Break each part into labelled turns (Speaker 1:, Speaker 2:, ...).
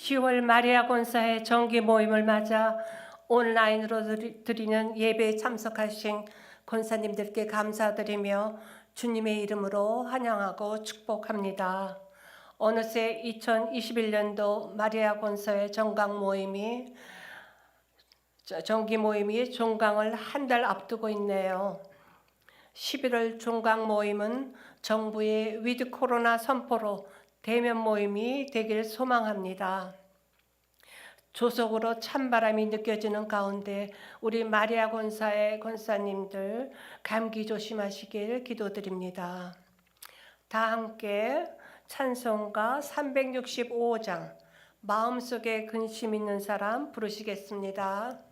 Speaker 1: 10월 마리아 권사의 정기 모임을 맞아 온라인으로 드리는 예배에 참석하신 권사님들께 감사드리며 주님의 이름으로 환영하고 축복합니다. 어느새 2021년도 마리아 권사의 정기 모임이 종강을 한 달 앞두고 있네요. 11월 종강 모임은 정부의 위드 코로나 선포로 대면 모임이 되길 소망합니다. 조속으로 찬바람이 느껴지는 가운데 우리 마리아 권사의 권사님들 감기 조심하시길 기도드립니다. 다 함께 찬송가 365장 마음속에 근심 있는 사람 부르시겠습니다.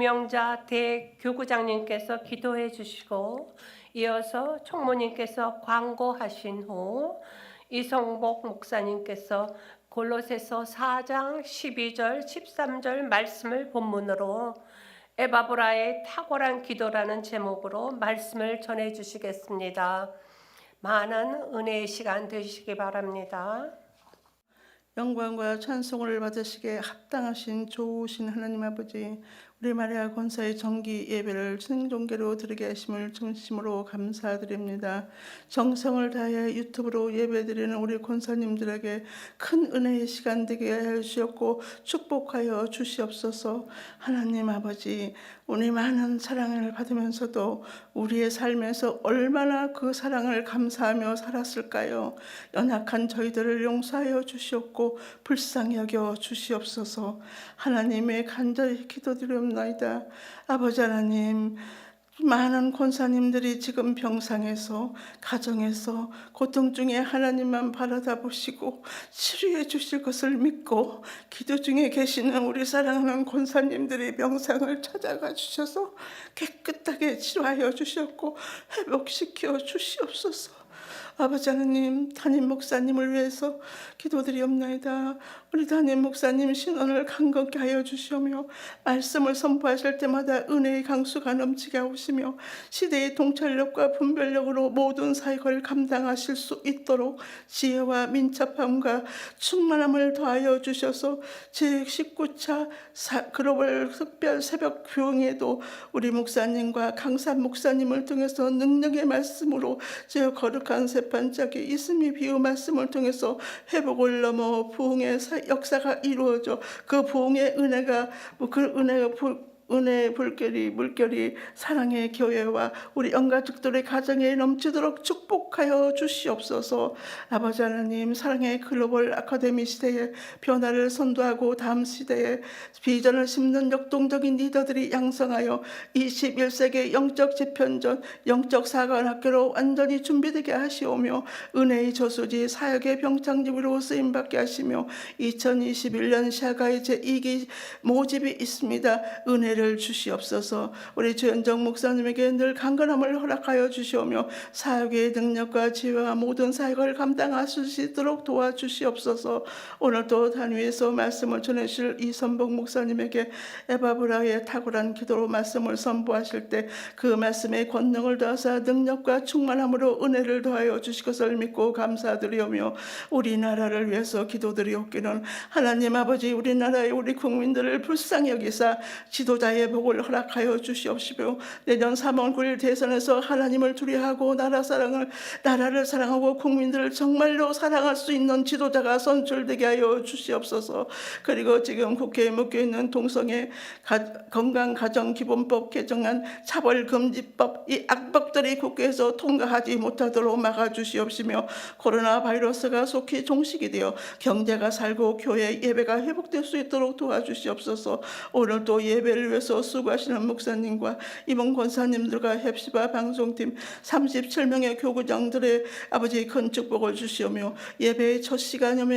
Speaker 1: 오명자 대교구장님께서 기도해 주시고 이어서 총무님께서 광고하신 후 이성복 목사님께서 골로새서 4장 12절 13절 말씀을 본문으로 에바브라의 탁월한 기도라는 제목으로 말씀을 전해 주시겠습니다. 많은 은혜의 시간 되시기 바랍니다.
Speaker 2: 영광과 찬송을 받으시기에 합당하신 좋으신 하나님 아버지, 우리 마리아 권사의 정기 예배를 생중계로 드리게 하심을 진심으로 감사드립니다. 정성을 다해 유튜브로 예배드리는 우리 권사님들에게 큰 은혜의 시간 되게 하여 주셨고 축복하여 주시옵소서. 하나님 아버지, 우리 많은 사랑을 받으면서도 우리의 삶에서 얼마나 그 사랑을 감사하며 살았을까요? 연약한 저희들을 용서하여 주시옵고 불쌍히 여겨 주시옵소서. 하나님의 간절히 기도드리옵나이다. 아버지 하나님, 많은 권사님들이 지금 병상에서 가정에서 고통 중에 하나님만 바라다 보시고 치료해 주실 것을 믿고 기도 중에 계시는 우리 사랑하는 권사님들이 병상을 찾아가 주셔서 깨끗하게 치료하여 주셨고 회복시켜 주시옵소서. 아버지 하나님, 담임 목사님을 위해서 기도드리옵나이다. 우리 담임 목사님 신원을 강건케 하여 주시오며 말씀을 선포하실 때마다 은혜의 강수가 넘치게 하시며 시대의 통찰력과 분별력으로 모든 사역을 감당하실 수 있도록 지혜와 민첩함과 충만함을 더하여 주셔서 제19차 글로벌 특별 새벽 교회에도 우리 목사님과 강산 목사님을 통해서 능력의 말씀으로 제 거룩한 세판짝의 이스미 비유 말씀을 통해서 회복을 넘어 부흥의 역사가 이루어져 그 부흥의 은혜가 은혜의 물결이 사랑의 교회와 우리 영가족들의 가정에 넘치도록 축복하여 주시옵소서. 아버지 하나님, 사랑의 글로벌 아카데미 시대에 변화를 선도하고 다음 시대에 비전을 심는 역동적인 리더들이 양성하여 21세기 영적 재편전, 영적 사관학교로 완전히 준비되게 하시오며 은혜의 저수지 사역의 병창집으로 쓰임받게 하시며 2021년 샤가의 제2기 모집이 있습니다. 은혜를 주시옵소서. 우리 주현정 목사님에게 늘 강건함을 허락하여 주시오며 사역의 능력과 지혜와 모든 사역을 감당하실 수 있도록 도와주시옵소서. 오늘도 단위에서 말씀을 전해주실 이선복 목사님에게 에바브라의 탁월한 기도로 말씀을 선포하실 때 그 말씀의 권능을 더하사 능력과 충만함으로 은혜를 더하여 주실 것을 믿고 감사드리오며 우리나라를 위해서 기도드리옵기는 하나님 아버지 우리나라의 우리 국민들을 불쌍히 여기사 지도자의 복을 허락하여 주시옵시며 내년 3월 9일 대선에서 하나님을 두려워하고 나라를 사랑하고 국민들을 정말로 사랑할 수 있는 지도자가 선출되게 하여 주시옵소서. 그리고 지금 국회에 묶여있는 동성애 건강가정기본법 개정안 차별금지법 이 악법들이 국회에서 통과하지 못하도록 막아주시옵시며 코로나 바이러스가 속히 종식이 되어 경제가 살고 교회 예배가 회복될 수 있도록 도와주시옵소서. 오늘도 예배를 위해서 수고하시는 목사님과 임원 권사님들과 heb시바 방송팀 37명의 교구장들의 아버지 큰 축복을 주시오며 예배의 첫 시간이며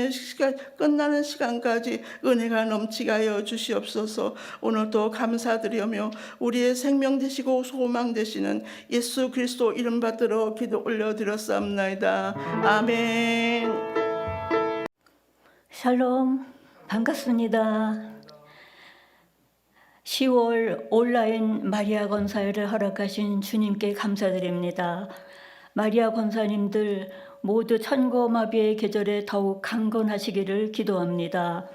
Speaker 2: 끝나는 시간까지 은혜가 넘치게 하여 주시옵소서. 오늘도 감사드리오며 우리의 생명 되시고 소망 되시는 예수 그리스도 이름 받들어 기도 올려드렸사옵나이다. 아멘.
Speaker 3: 샬롬, 반갑습니다. 10월 온라인 마리아 권사회를 허락하신 주님께 감사드립니다. 마리아 권사님들 모두 천고마비의 계절에 더욱 강건하시기를 기도합니다.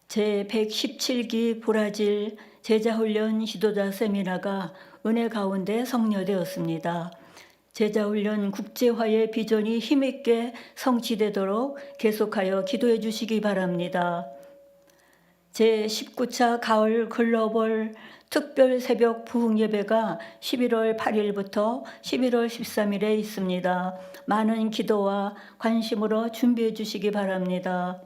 Speaker 3: 제117기 브라질 제자훈련 지도자 세미나가 은혜 가운데 성료되었습니다. 제자훈련 국제화의 비전이 힘있게 성취되도록 계속하여 기도해 주시기 바랍니다. 제19차 가을 글로벌 특별 새벽 부흥 예배가 11월 8일부터 11월 13일에 있습니다. 많은 기도와 관심으로 준비해 주시기 바랍니다.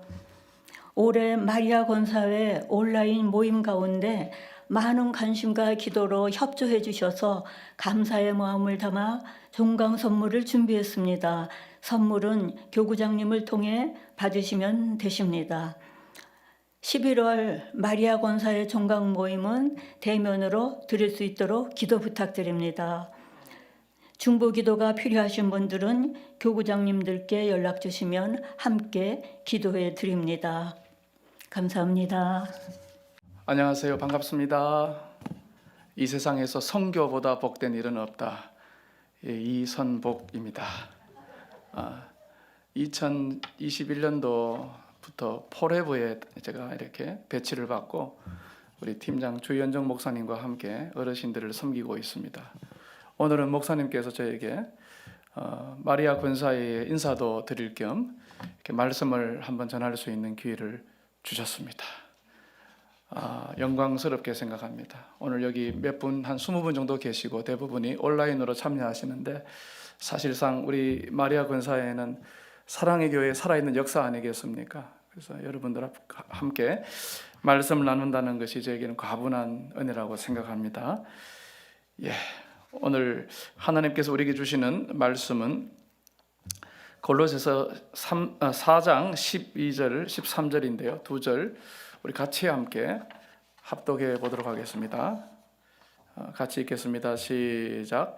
Speaker 3: 올해 마리아 권사회 온라인 모임 가운데 많은 관심과 기도로 협조해 주셔서 감사의 마음을 담아 종강 선물을 준비했습니다. 선물은 교구장님을 통해 받으시면 되십니다. 11월 마리아 권사의 종강 모임은 대면으로 드릴 수 있도록 기도 부탁드립니다. 중보 기도가 필요하신 분들은 교구장님들께 연락 주시면 함께 기도해 드립니다. 감사합니다.
Speaker 4: 안녕하세요. 반갑습니다. 이 세상에서 선교보다 복된 일은 없다. 이선복입니다. 2021년도부터 포레브에 제가 이렇게 배치를 받고 우리 팀장 주현정 목사님과 함께 어르신들을 섬기고 있습니다. 오늘은 목사님께서 저에게 마리아 권사의 인사도 드릴 겸 이렇게 말씀을 한번 전할 수 있는 기회를 주셨습니다. 영광스럽게 생각합니다. 오늘 여기 몇 분, 한 20분 정도 계시고 대부분이 온라인으로 참여하시는데 사실상 우리 마리아 권사회는 사랑의 교회에 살아있는 역사 아니겠습니까? 그래서 여러분들 함께 말씀을 나눈다는 것이 저에게는 과분한 은혜라고 생각합니다. 오늘 하나님께서 우리에게 주시는 말씀은 골로새서 4장 12절, 13절인데요. 두 절 우리 같이 함께 합독해 보도록 하겠습니다. 같이 읽겠습니다. 시작.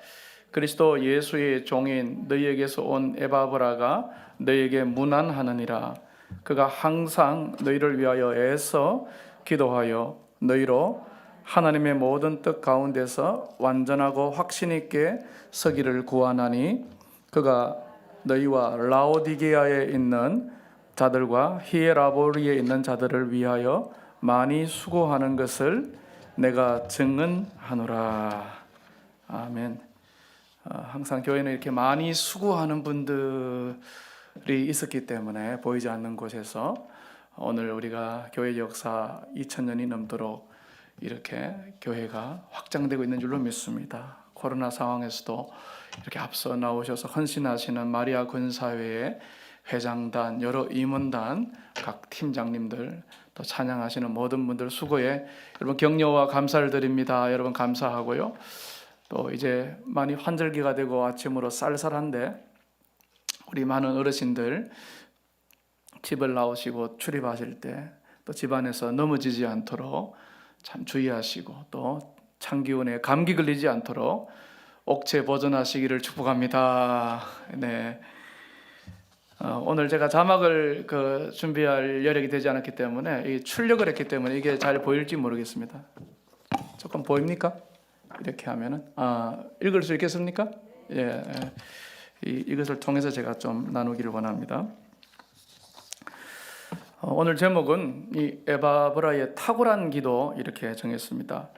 Speaker 4: 그리스도 예수의 종인 너희에게서 온 에바브라가 너희에게 문안하느니라. 그가 항상 너희를 위하여 애써 기도하여 너희로 하나님의 모든 뜻 가운데서 완전하고 확신 있게 서기를 구하나니 그가 너희와 라오디게아에 있는 자들과 히에라보리에 있는 자들을 위하여 많이 수고하는 것을 내가 증언하노라. 아멘. 항상 교회는 이렇게 많이 수고하는 분들이 있었기 때문에 보이지 않는 곳에서 오늘 우리가 교회 역사 2000년이 넘도록 이렇게 교회가 확장되고 있는 줄로 믿습니다. 코로나 상황에서도 이렇게 앞서 나오셔서 헌신하시는 마리아 근사회의 회장단, 여러 임원단, 각 팀장님들, 또 찬양하시는 모든 분들 수고에 여러분 격려와 감사를 드립니다. 여러분 감사하고요. 또 이제 많이 환절기가 되고 아침으로 쌀쌀한데 우리 많은 어르신들 집을 나오시고 출입하실 때 또 집안에서 넘어지지 않도록 참 주의하시고 또 찬기운에 감기 걸리지 않도록 옥체 보존하시기를 축복합니다. 네. 오늘 제가 자막을 준비할 여력이 되지 않았기 때문에 출력을 했기 때문에 이게 잘 보일지 모르겠습니다. 조금 보입니까? 이렇게 하면은 읽을 수 있겠습니까? 예. 이것을 통해서 제가 좀 나누기를 원합니다. 오늘 제목은 이 에바브라의 탁월한 기도 이렇게 정했습니다.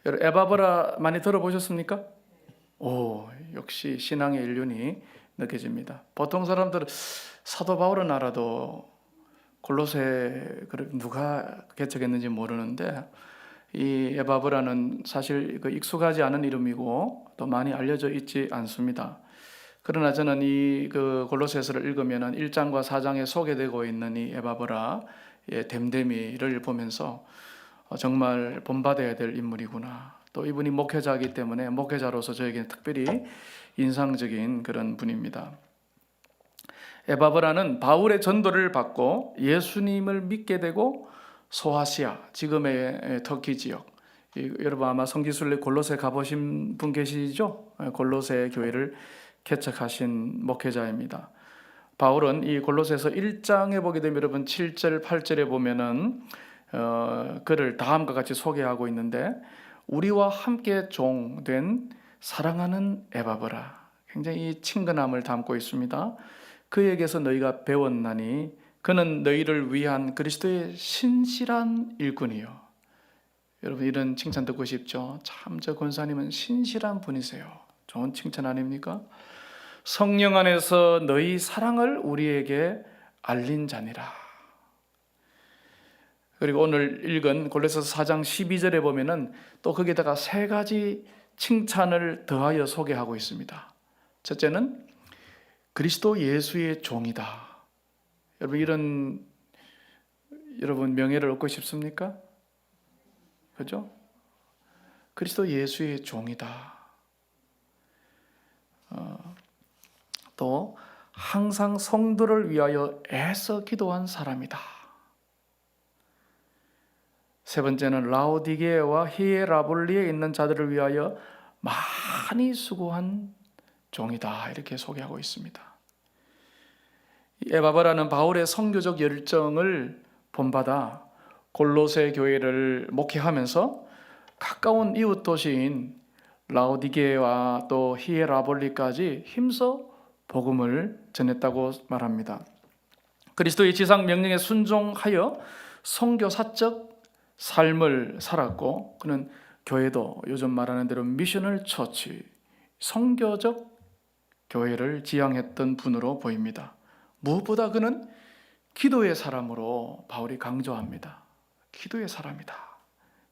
Speaker 4: 여러분 에바브라 많이 들어보셨습니까? 오, 역시 신앙의 일륜이 느껴집니다. 보통 사람들은 사도 바울은 알아도 골로새 누가 개척했는지 모르는데 이 에바브라는 사실 익숙하지 않은 이름이고 또 많이 알려져 있지 않습니다. 그러나 저는 이 골로새서를 읽으면 1장과 4장에 소개되고 있는 이 에바브라의 댐댐이를 보면서 정말 본받아야 될 인물이구나. 또 이분이 목회자이기 때문에 목회자로서 저에게는 특별히 인상적인 그런 분입니다. 에바브라는 바울의 전도를 받고 예수님을 믿게 되고 소아시아, 지금의 터키 지역, 여러분 아마 성지순례 골로새 가보신 분 계시죠? 골로새 교회를 개척하신 목회자입니다. 바울은 이 골로새서 1장에 보게 되면 여러분 7절, 8절에 보면은 그를 다음과 같이 소개하고 있는데 우리와 함께 종된 사랑하는 에바브라, 굉장히 친근함을 담고 있습니다. 그에게서 너희가 배웠나니 그는 너희를 위한 그리스도의 신실한 일꾼이요. 여러분 이런 칭찬 듣고 싶죠? 참 저 권사님은 신실한 분이세요. 좋은 칭찬 아닙니까? 성령 안에서 너희 사랑을 우리에게 알린 자니라. 그리고 오늘 읽은 골로새서 4장 12절에 보면은 또 거기다가 세 가지 칭찬을 더하여 소개하고 있습니다. 첫째는 그리스도 예수의 종이다. 여러분 명예를 얻고 싶습니까? 그죠? 그리스도 예수의 종이다. 또 항상 성도를 위하여 애써 기도한 사람이다. 세 번째는 라오디게아와 히에라볼리에 있는 자들을 위하여 많이 수고한 종이다. 이렇게 소개하고 있습니다. 에바브라는 바울의 선교적 열정을 본받아 골로새 교회를 목회하면서 가까운 이웃 도시인 라오디게아와 또 히에라볼리까지 힘써 복음을 전했다고 말합니다. 그리스도의 지상 명령에 순종하여 선교사적 삶을 살았고 그는 교회도 요즘 말하는 대로 미셔널 처치, 선교적 교회를 지향했던 분으로 보입니다. 무엇보다 그는 기도의 사람으로 바울이 강조합니다. 기도의 사람이다.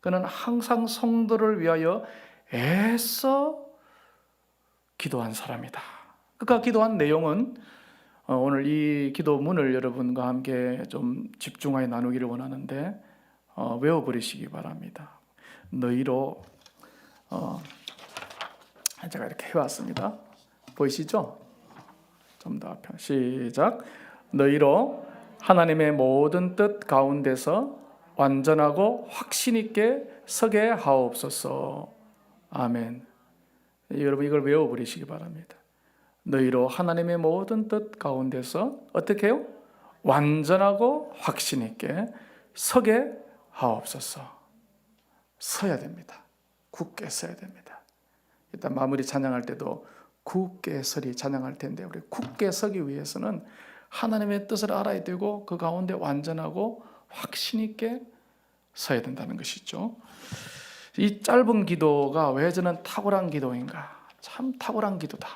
Speaker 4: 그는 항상 성도를 위하여 애써 기도한 사람이다. 그가 기도한 내용은 오늘 이 기도문을 여러분과 함께 좀 집중하여 나누기를 원하는데 외워버리시기 바랍니다. 너희로 제가 이렇게 해왔습니다. 보이시죠? 좀 더 앞에 시작. 너희로 하나님의 모든 뜻 가운데서 완전하고 확신 있게 서게 하옵소서. 아멘. 여러분 이걸 외워버리시기 바랍니다. 너희로 하나님의 모든 뜻 가운데서 어떻게 해요? 완전하고 확신 있게 서게 하옵소서. 서야 됩니다. 굳게 서야 됩니다. 일단 마무리 찬양할 때도 굳게 서리 찬양할 텐데 우리 굳게 서기 위해서는 하나님의 뜻을 알아야 되고 그 가운데 완전하고 확신 있게 서야 된다는 것이죠. 이 짧은 기도가 왜 저는 탁월한 기도인가? 참 탁월한 기도다.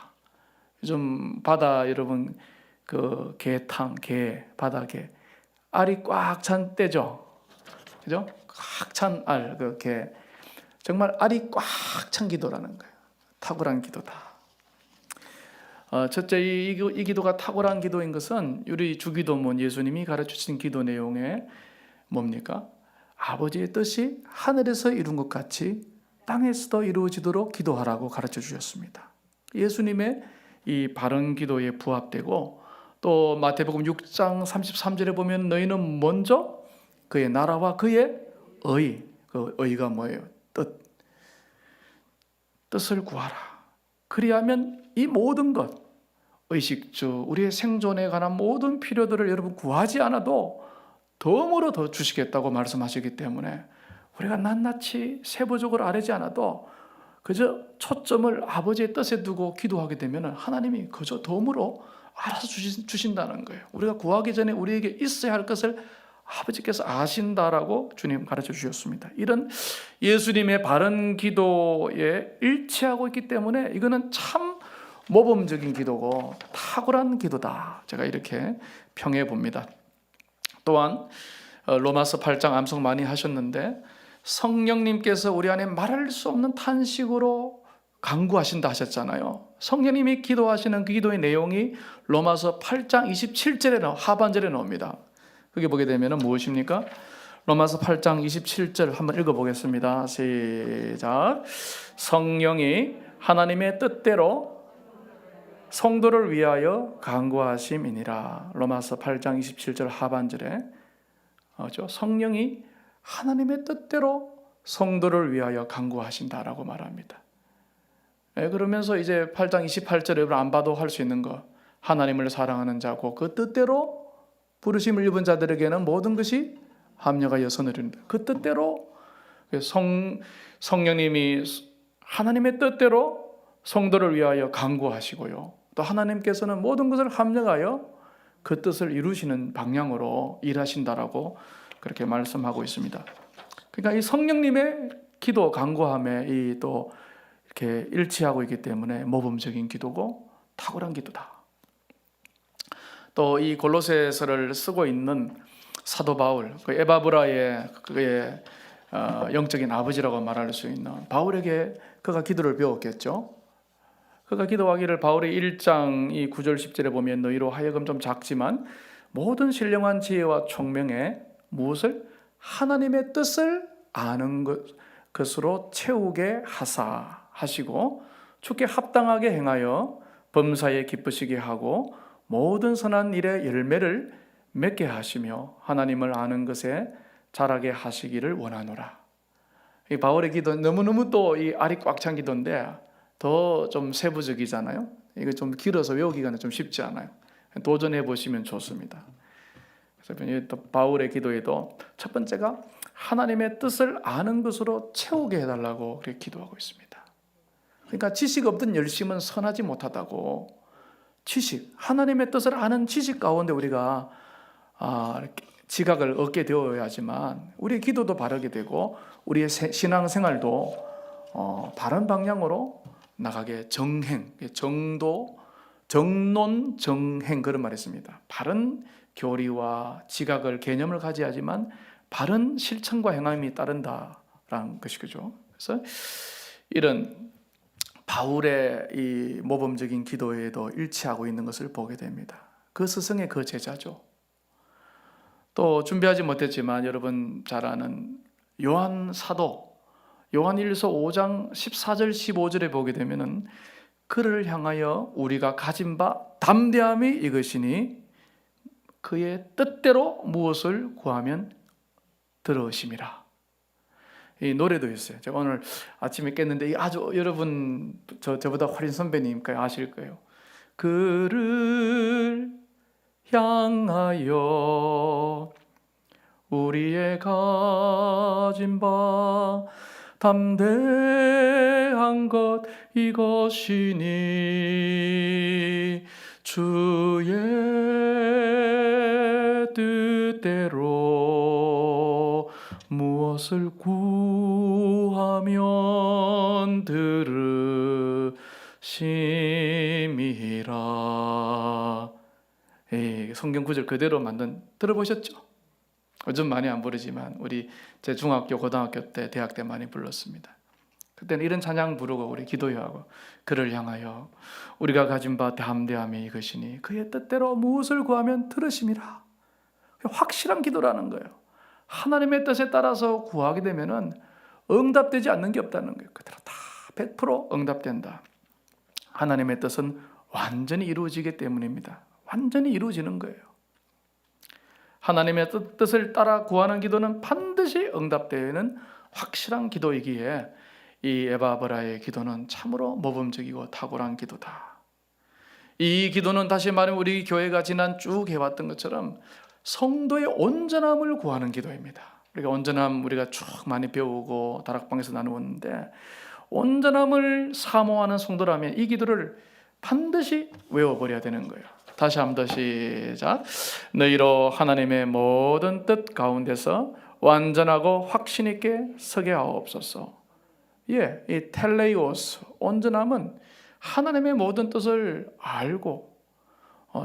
Speaker 4: 요즘 바다 여러분 그 게탕, 게, 바다게 알이 꽉 찬 때죠. 그죠? 꽉 찬 알, 그 게. 정말 알이 꽉 찬 기도라는 거예요. 탁월한 기도다. 첫째 이 기도가 탁월한 기도인 것은 우리 주기도문 예수님이 가르치신 기도 내용에 뭡니까? 아버지의 뜻이 하늘에서 이룬 것 같이 땅에서도 이루어지도록 기도하라고 가르쳐 주셨습니다. 예수님의 이 바른 기도에 부합되고 또 마태복음 6장 33절에 보면 너희는 먼저 그의 나라와 그의 의, 그 의가 뭐예요? 뜻을 구하라. 그리하면 이 모든 것, 의식주, 우리의 생존에 관한 모든 필요들을 여러분 구하지 않아도 덤으로 더 주시겠다고 말씀하시기 때문에 우리가 낱낱이 세부적으로 아뢰지 않아도 그저 초점을 아버지의 뜻에 두고 기도하게 되면 하나님이 그저 덤으로 알아서 주신다는 거예요. 우리가 구하기 전에 우리에게 있어야 할 것을 아버지께서 아신다라고 주님 가르쳐 주셨습니다. 이런 예수님의 바른 기도에 일치하고 있기 때문에 이거는 참 모범적인 기도고 탁월한 기도다. 제가 이렇게 평해 봅니다. 또한 로마서 8장 암송 많이 하셨는데 성령님께서 우리 안에 말할 수 없는 탄식으로 간구하신다 하셨잖아요. 성령님이 기도하시는 그 기도의 내용이 로마서 8장 27절에 하반절에 나옵니다. 그게 보게 되면 무엇입니까? 로마서 8장 27절 한번 읽어보겠습니다. 시작. 성령이 하나님의 뜻대로 성도를 위하여 간구하심이니라. 로마서 8장 27절 하반절에 성령이 하나님의 뜻대로 성도를 위하여 간구하신다라고 말합니다. 그러면서 이제 8장 28절에 안 봐도 할 수 있는 거, 하나님을 사랑하는 자고 그 뜻대로 부르심을 입은 자들에게는 모든 것이 합력하여 선을 이룬다. 그 뜻대로 성령님이 하나님의 뜻대로 성도를 위하여 간구하시고요. 또 하나님께서는 모든 것을 합력하여 그 뜻을 이루시는 방향으로 일하신다라고 그렇게 말씀하고 있습니다. 그러니까 이 성령님의 기도 간구함에 이 또 이렇게 일치하고 있기 때문에 모범적인 기도고 탁월한 기도다. 또 이 골로새서를 쓰고 있는 사도 바울, 그 에바브라의 그의 영적인 아버지라고 말할 수 있는 바울에게 그가 기도를 배웠겠죠. 그가 기도하기를 바울의 1장 이 9절 10절에 보면 너희로 하여금 좀 작지만 모든 신령한 지혜와 총명에 무엇을? 하나님의 뜻을 아는 것으로 채우게 하시고 주께 합당하게 행하여 범사에 기쁘시게 하고 모든 선한 일의 열매를 맺게 하시며 하나님을 아는 것에 자라게 하시기를 원하노라. 이 바울의 기도 너무너무 또 이 알이 꽉 찬 기도인데 더 좀 세부적이잖아요. 이거 좀 길어서 외우기가 좀 쉽지 않아요. 도전해 보시면 좋습니다. 그래서 또 바울의 기도에도 첫 번째가 하나님의 뜻을 아는 것으로 채우게 해달라고 그렇게 기도하고 있습니다. 그러니까 지식 없던 열심은 선하지 못하다고. 지식, 하나님의 뜻을 아는 지식 가운데 우리가 지각을 얻게 되어야지만 우리의 기도도 바르게 되고 우리의 신앙생활도 바른 방향으로 나가게 정행, 정론, 정행 그런 말이 있습니다. 바른 교리와 지각을 개념을 가져야지만 바른 실천과 행함이 따른다라는 것이죠. 그래서 이런 바울의 이 모범적인 기도에도 일치하고 있는 것을 보게 됩니다. 그 스승의 그 제자죠. 또 준비하지 못했지만 여러분 잘 아는 요한 사도, 요한일서 5장 14절 15절에 보게 되면은 그를 향하여 우리가 가진 바 담대함이 이것이니 그의 뜻대로 무엇을 구하면 들으심이라. 이 노래도 있어요. 제가 오늘 아침에 깼는데 아주 여러분 저보다 훨씬 선배님까지 아실 거예요. 그를 향하여 우리의 가진 바 담대한 것 이것이니 주의 뜻대로 무엇을 구하면 들으심이라. 성경 구절 그대로 들어보셨죠? 요즘 많이 안 부르지만 우리 제 중학교, 고등학교 때, 대학 때 많이 불렀습니다. 그때는 이런 찬양 부르고 우리 기도하고 그를 향하여 우리가 가진 바 담대함이 이것이니 그의 뜻대로 무엇을 구하면 들으심이라. 확실한 기도라는 거예요. 하나님의 뜻에 따라서 구하게 되면은 응답되지 않는 게 없다는 거예요. 그대로 다 100% 응답된다. 하나님의 뜻은 완전히 이루어지기 때문입니다. 완전히 이루어지는 거예요. 하나님의 뜻을 따라 구하는 기도는 반드시 응답되는 확실한 기도이기에 이 에바브라의 기도는 참으로 모범적이고 탁월한 기도다. 이 기도는 다시 말하면 우리 교회가 지난 쭉 해왔던 것처럼 성도의 온전함을 구하는 기도입니다. 우리가 온전함 우리가 쭉 많이 배우고 다락방에서 나누었는데 온전함을 사모하는 성도라면 이 기도를 반드시 외워버려야 되는 거예요. 다시 한번 더 시작. 너희로 하나님의 모든 뜻 가운데서 완전하고 확신 있게 서게 하옵소서. 이 텔레이오스 온전함은 하나님의 모든 뜻을 알고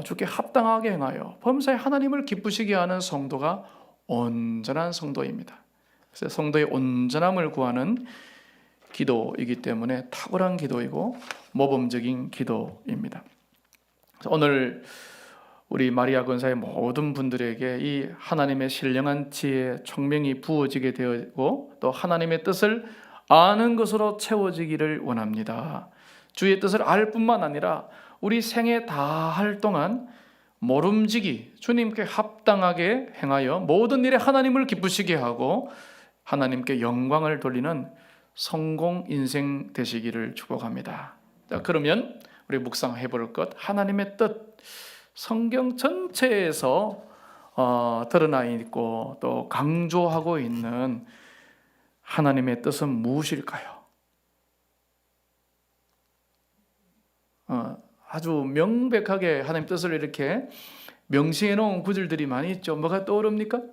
Speaker 4: 주께 합당하게 행하여 범사에 하나님을 기쁘시게 하는 성도가 온전한 성도입니다. 그래서 성도의 온전함을 구하는 기도이기 때문에 탁월한 기도이고 모범적인 기도입니다. 오늘 우리 마리아 권사의 모든 분들에게 이 하나님의 신령한 지혜, 총명이 부어지게 되고 또 하나님의 뜻을 아는 것으로 채워지기를 원합니다. 주의 뜻을 알 뿐만 아니라 우리 생애 다 할 동안 모름지기 주님께 합당하게 행하여 모든 일에 하나님을 기쁘시게 하고 하나님께 영광을 돌리는 성공 인생 되시기를 축복합니다. 자, 그러면 우리 묵상해 볼 것, 하나님의 뜻, 성경 전체에서 드러나 있고 또 강조하고 있는 하나님의 뜻은 무엇일까요? 아주 명백하게 하나님의 뜻을 이렇게 명시해 놓은 구절들이 많이 있죠. 뭐가 떠오릅니까?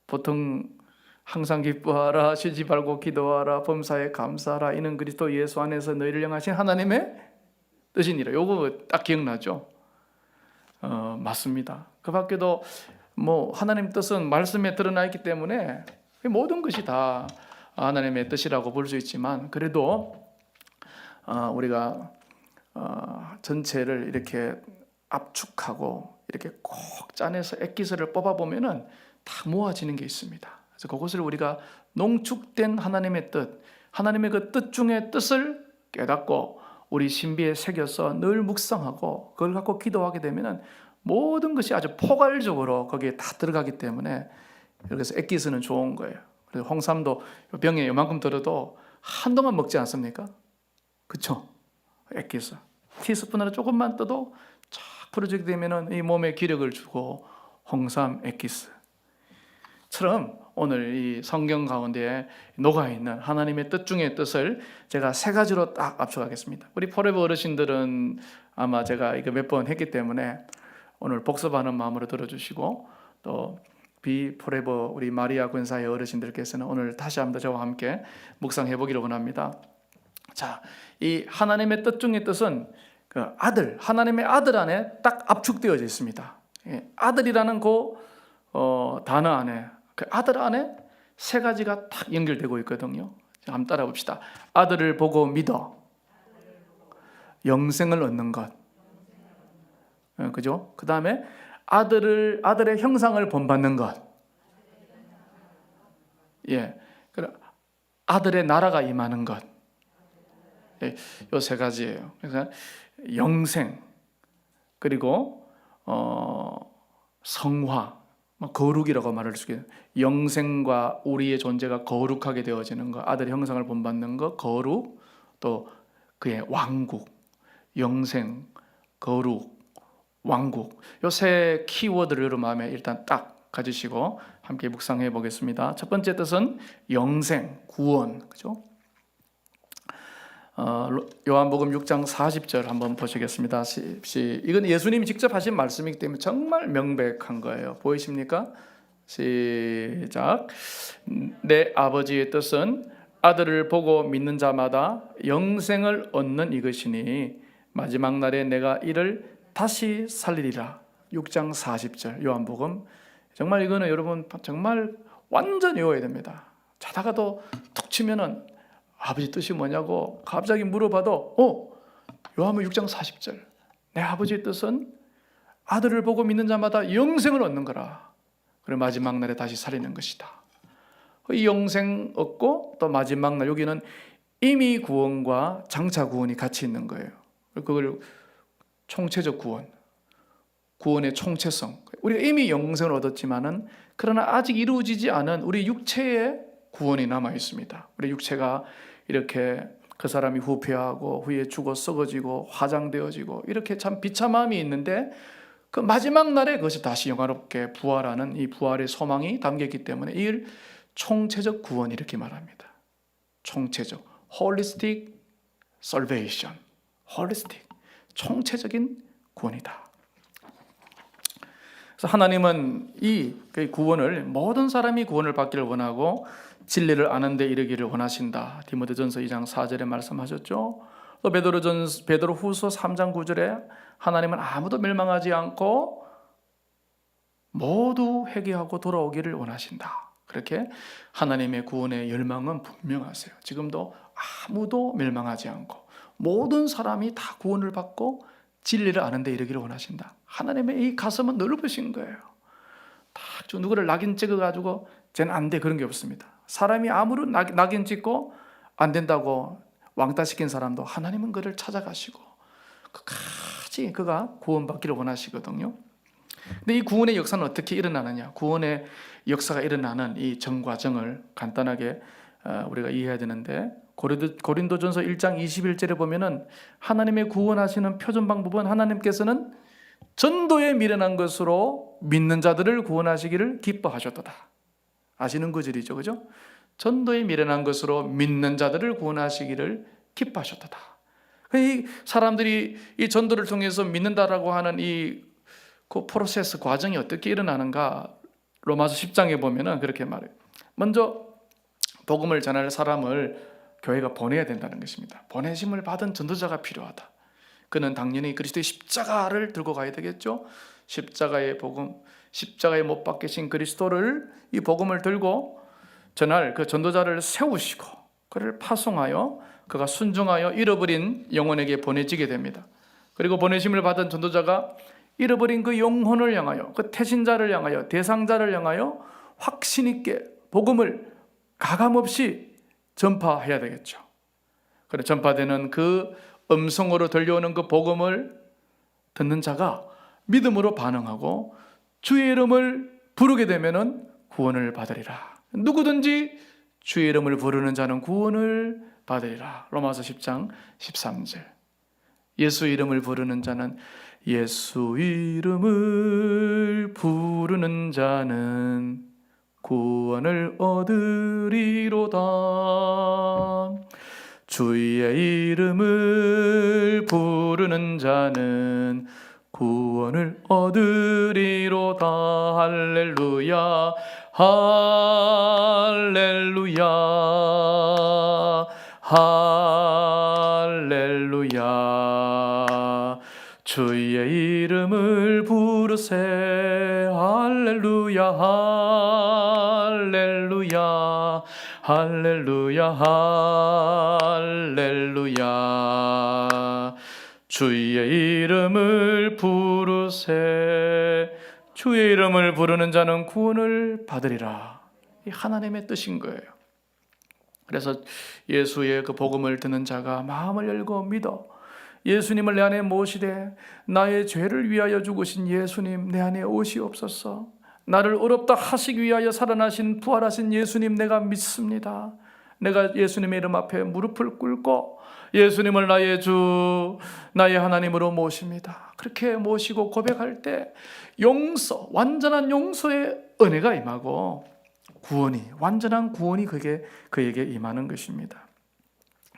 Speaker 4: 보통 항상 기뻐하라, 쉬지 말고 기도하라, 범사에 감사하라, 이는 그리스도 예수 안에서 너희를 향하신 하나님의 뜻이니라. 요거 딱 기억나죠? 맞습니다. 그 밖에도 뭐 하나님 뜻은 말씀에 드러나 있기 때문에 모든 것이 다 하나님의 뜻이라고 볼 수 있지만 그래도 우리가 전체를 이렇게 압축하고 이렇게 꼭 짜내서 엑기스를 뽑아보면은 다 모아지는 게 있습니다. 그래서 그것을 우리가 농축된 하나님의 뜻, 하나님의 그 뜻 중에 뜻을 깨닫고 우리 신비에 새겨서 늘 묵상하고 그걸 갖고 기도하게 되면은 모든 것이 아주 포괄적으로 거기에 다 들어가기 때문에 그래서 엑기스는 좋은 거예요. 그래서 홍삼도 병에 요만큼 들어도 한동안 먹지 않습니까? 그렇죠? 엑기스 티스푼으로 조금만 떠도 쫙 풀어지게 되면은 이 몸에 기력을 주고 홍삼 엑기스처럼 오늘 이 성경 가운데 녹아 있는 하나님의 뜻 중의 뜻을 제가 세 가지로 딱 압축하겠습니다. 우리 포레버 어르신들은 아마 제가 이거 몇 번 했기 때문에 오늘 복습하는 마음으로 들어주시고 또 비포레버 우리 마리아 권사의 어르신들께서는 오늘 다시 한번 저와 함께 묵상해 보기를 원합니다. 자, 이 하나님의 뜻 중의 뜻은 그 아들, 하나님의 아들 안에 딱 압축되어져 있습니다. 아들이라는 그 단어 안에 그 아들 안에 세 가지가 딱 연결되고 있거든요. 한번 따라 봅시다. 아들을 보고 믿어 영생을 얻는 것, 그죠? 그 다음에 아들의 형상을 본받는 것, 그래 아들의 나라가 임하는 것. 요 세 가지예요. 그래서 영생, 그리고 성화, 거룩이라고 말할 수 있겠어요. 영생과 우리의 존재가 거룩하게 되어지는 것, 아들의 형상을 본받는 것, 거룩, 또 그의 왕국, 영생, 거룩, 왕국. 요 세 키워드를 여러분 마음에 일단 딱 가지시고 함께 묵상해 보겠습니다. 첫 번째 뜻은 영생, 구원, 그죠? 요한복음 6장 40절 한번 보시겠습니다. 이건 예수님이 직접 하신 말씀이기 때문에 정말 명백한 거예요. 보이십니까? 시작. 내 아버지의 뜻은 아들을 보고 믿는 자마다 영생을 얻는 이것이니 마지막 날에 내가 이를 다시 살리리라. 6장 40절 요한복음. 정말 이거는 여러분 정말 완전 외워야 됩니다. 자다가도 툭 치면은 아버지 뜻이 뭐냐고 갑자기 물어봐도 요한복음 6장 40절 내 아버지의 뜻은 아들을 보고 믿는 자마다 영생을 얻는 거라. 그리고 마지막 날에 다시 살리는 것이다. 이 영생 얻고 또 마지막 날, 여기는 임의 구원과 장차 구원이 같이 있는 거예요. 그걸 총체적 구원, 구원의 총체성. 우리가 이미 영생을 얻었지만은 그러나 아직 이루어지지 않은 우리 육체의 구원이 남아 있습니다. 우리 육체가 이렇게 그 사람이 후퇴하고 후에 죽어 썩어지고 화장되어지고 이렇게 참 비참함이 있는데 그 마지막 날에 그것이 다시 영화롭게 부활하는 이 부활의 소망이 담겼기 때문에 이를 총체적 구원 이렇게 말합니다. 총체적, holistic salvation, holistic, 총체적인 구원이다. 그래서 하나님은 이 구원을 모든 사람이 구원을 받기를 원하고 진리를 아는 데 이르기를 원하신다. 디모데전서 2장 4절에 말씀하셨죠. 또 베드로후서 3장 9절에 하나님은 아무도 멸망하지 않고 모두 회개하고 돌아오기를 원하신다. 그렇게 하나님의 구원의 열망은 분명하세요. 지금도 아무도 멸망하지 않고 모든 사람이 다 구원을 받고 진리를 아는 데 이르기를 원하신다. 하나님의 이 가슴은 넓으신 거예요. 딱 누구를 낙인 찍어가지고 쟤는 안 돼, 그런 게 없습니다. 사람이 아무런 낙인 찍고 안 된다고 왕따시킨 사람도 하나님은 그를 찾아가시고 끝까지 그가 구원받기를 원하시거든요. 근데 이 구원의 역사는 어떻게 일어나느냐? 구원의 역사가 일어나는 이 정과정을 간단하게 우리가 이해해야 되는데, 고린도전서 1장 21절에 보면은 하나님의 구원하시는 표준 방법은 하나님께서는 전도에 미련한 것으로 믿는 자들을 구원하시기를 기뻐하셨도다. 아시는 구절이죠, 그죠? 전도에 미련한 것으로 믿는 자들을 구원하시기를 기뻐하셨도다. 이 사람들이 이 전도를 통해서 믿는다라고 하는 그 프로세스 과정이 어떻게 일어나는가? 로마서 10장에 보면은 그렇게 말해요. 먼저 복음을 전할 사람을 교회가 보내야 된다는 것입니다. 보내심을 받은 전도자가 필요하다. 그는 당연히 그리스도의 십자가를 들고 가야 되겠죠. 십자가의 복음, 십자가에 못 박히신 그리스도를, 이 복음을 들고 전할 그 전도자를 세우시고 그를 파송하여 그가 순종하여 잃어버린 영혼에게 보내지게 됩니다. 그리고 보내심을 받은 전도자가 잃어버린 그 영혼을 향하여, 그 태신자를 향하여, 대상자를 향하여 확신 있게 복음을 가감없이 전파해야 되겠죠. 그래, 전파되는 그 음성으로 들려오는 그 복음을 듣는 자가 믿음으로 반응하고 주의 이름을 부르게 되면은 구원을 받으리라. 누구든지 주의 이름을 부르는 자는 구원을 받으리라. 로마서 10장 13절. 예수 이름을 부르는 자는, 예수 이름을 부르는 자는 구원을 얻으리로다. 주의 이름을 부르는 자는 구원을 얻으리로다. 할렐루야, 할렐루야, 할렐루야. 주의 이름을 부르세. 할렐루야, 할렐루야, 할렐루야, 할렐루야. 주의 이름을 부르세. 주의 이름을 부르는 자는 구원을 받으리라. 이 하나님의 뜻인 거예요. 그래서 예수의 그 복음을 듣는 자가 마음을 열고 믿어 예수님을 내 안에 모시되 나의 죄를 위하여 죽으신 예수님 내 안에 오시옵소서. 나를 의롭다 하시기 위하여 살아나신 부활하신 예수님 내가 믿습니다. 내가 예수님의 이름 앞에 무릎을 꿇고 예수님을 나의 주 나의 하나님으로 모십니다. 그렇게 모시고 고백할 때 용서, 완전한 용서의 은혜가 임하고 완전한 구원이 그에게 임하는 것입니다.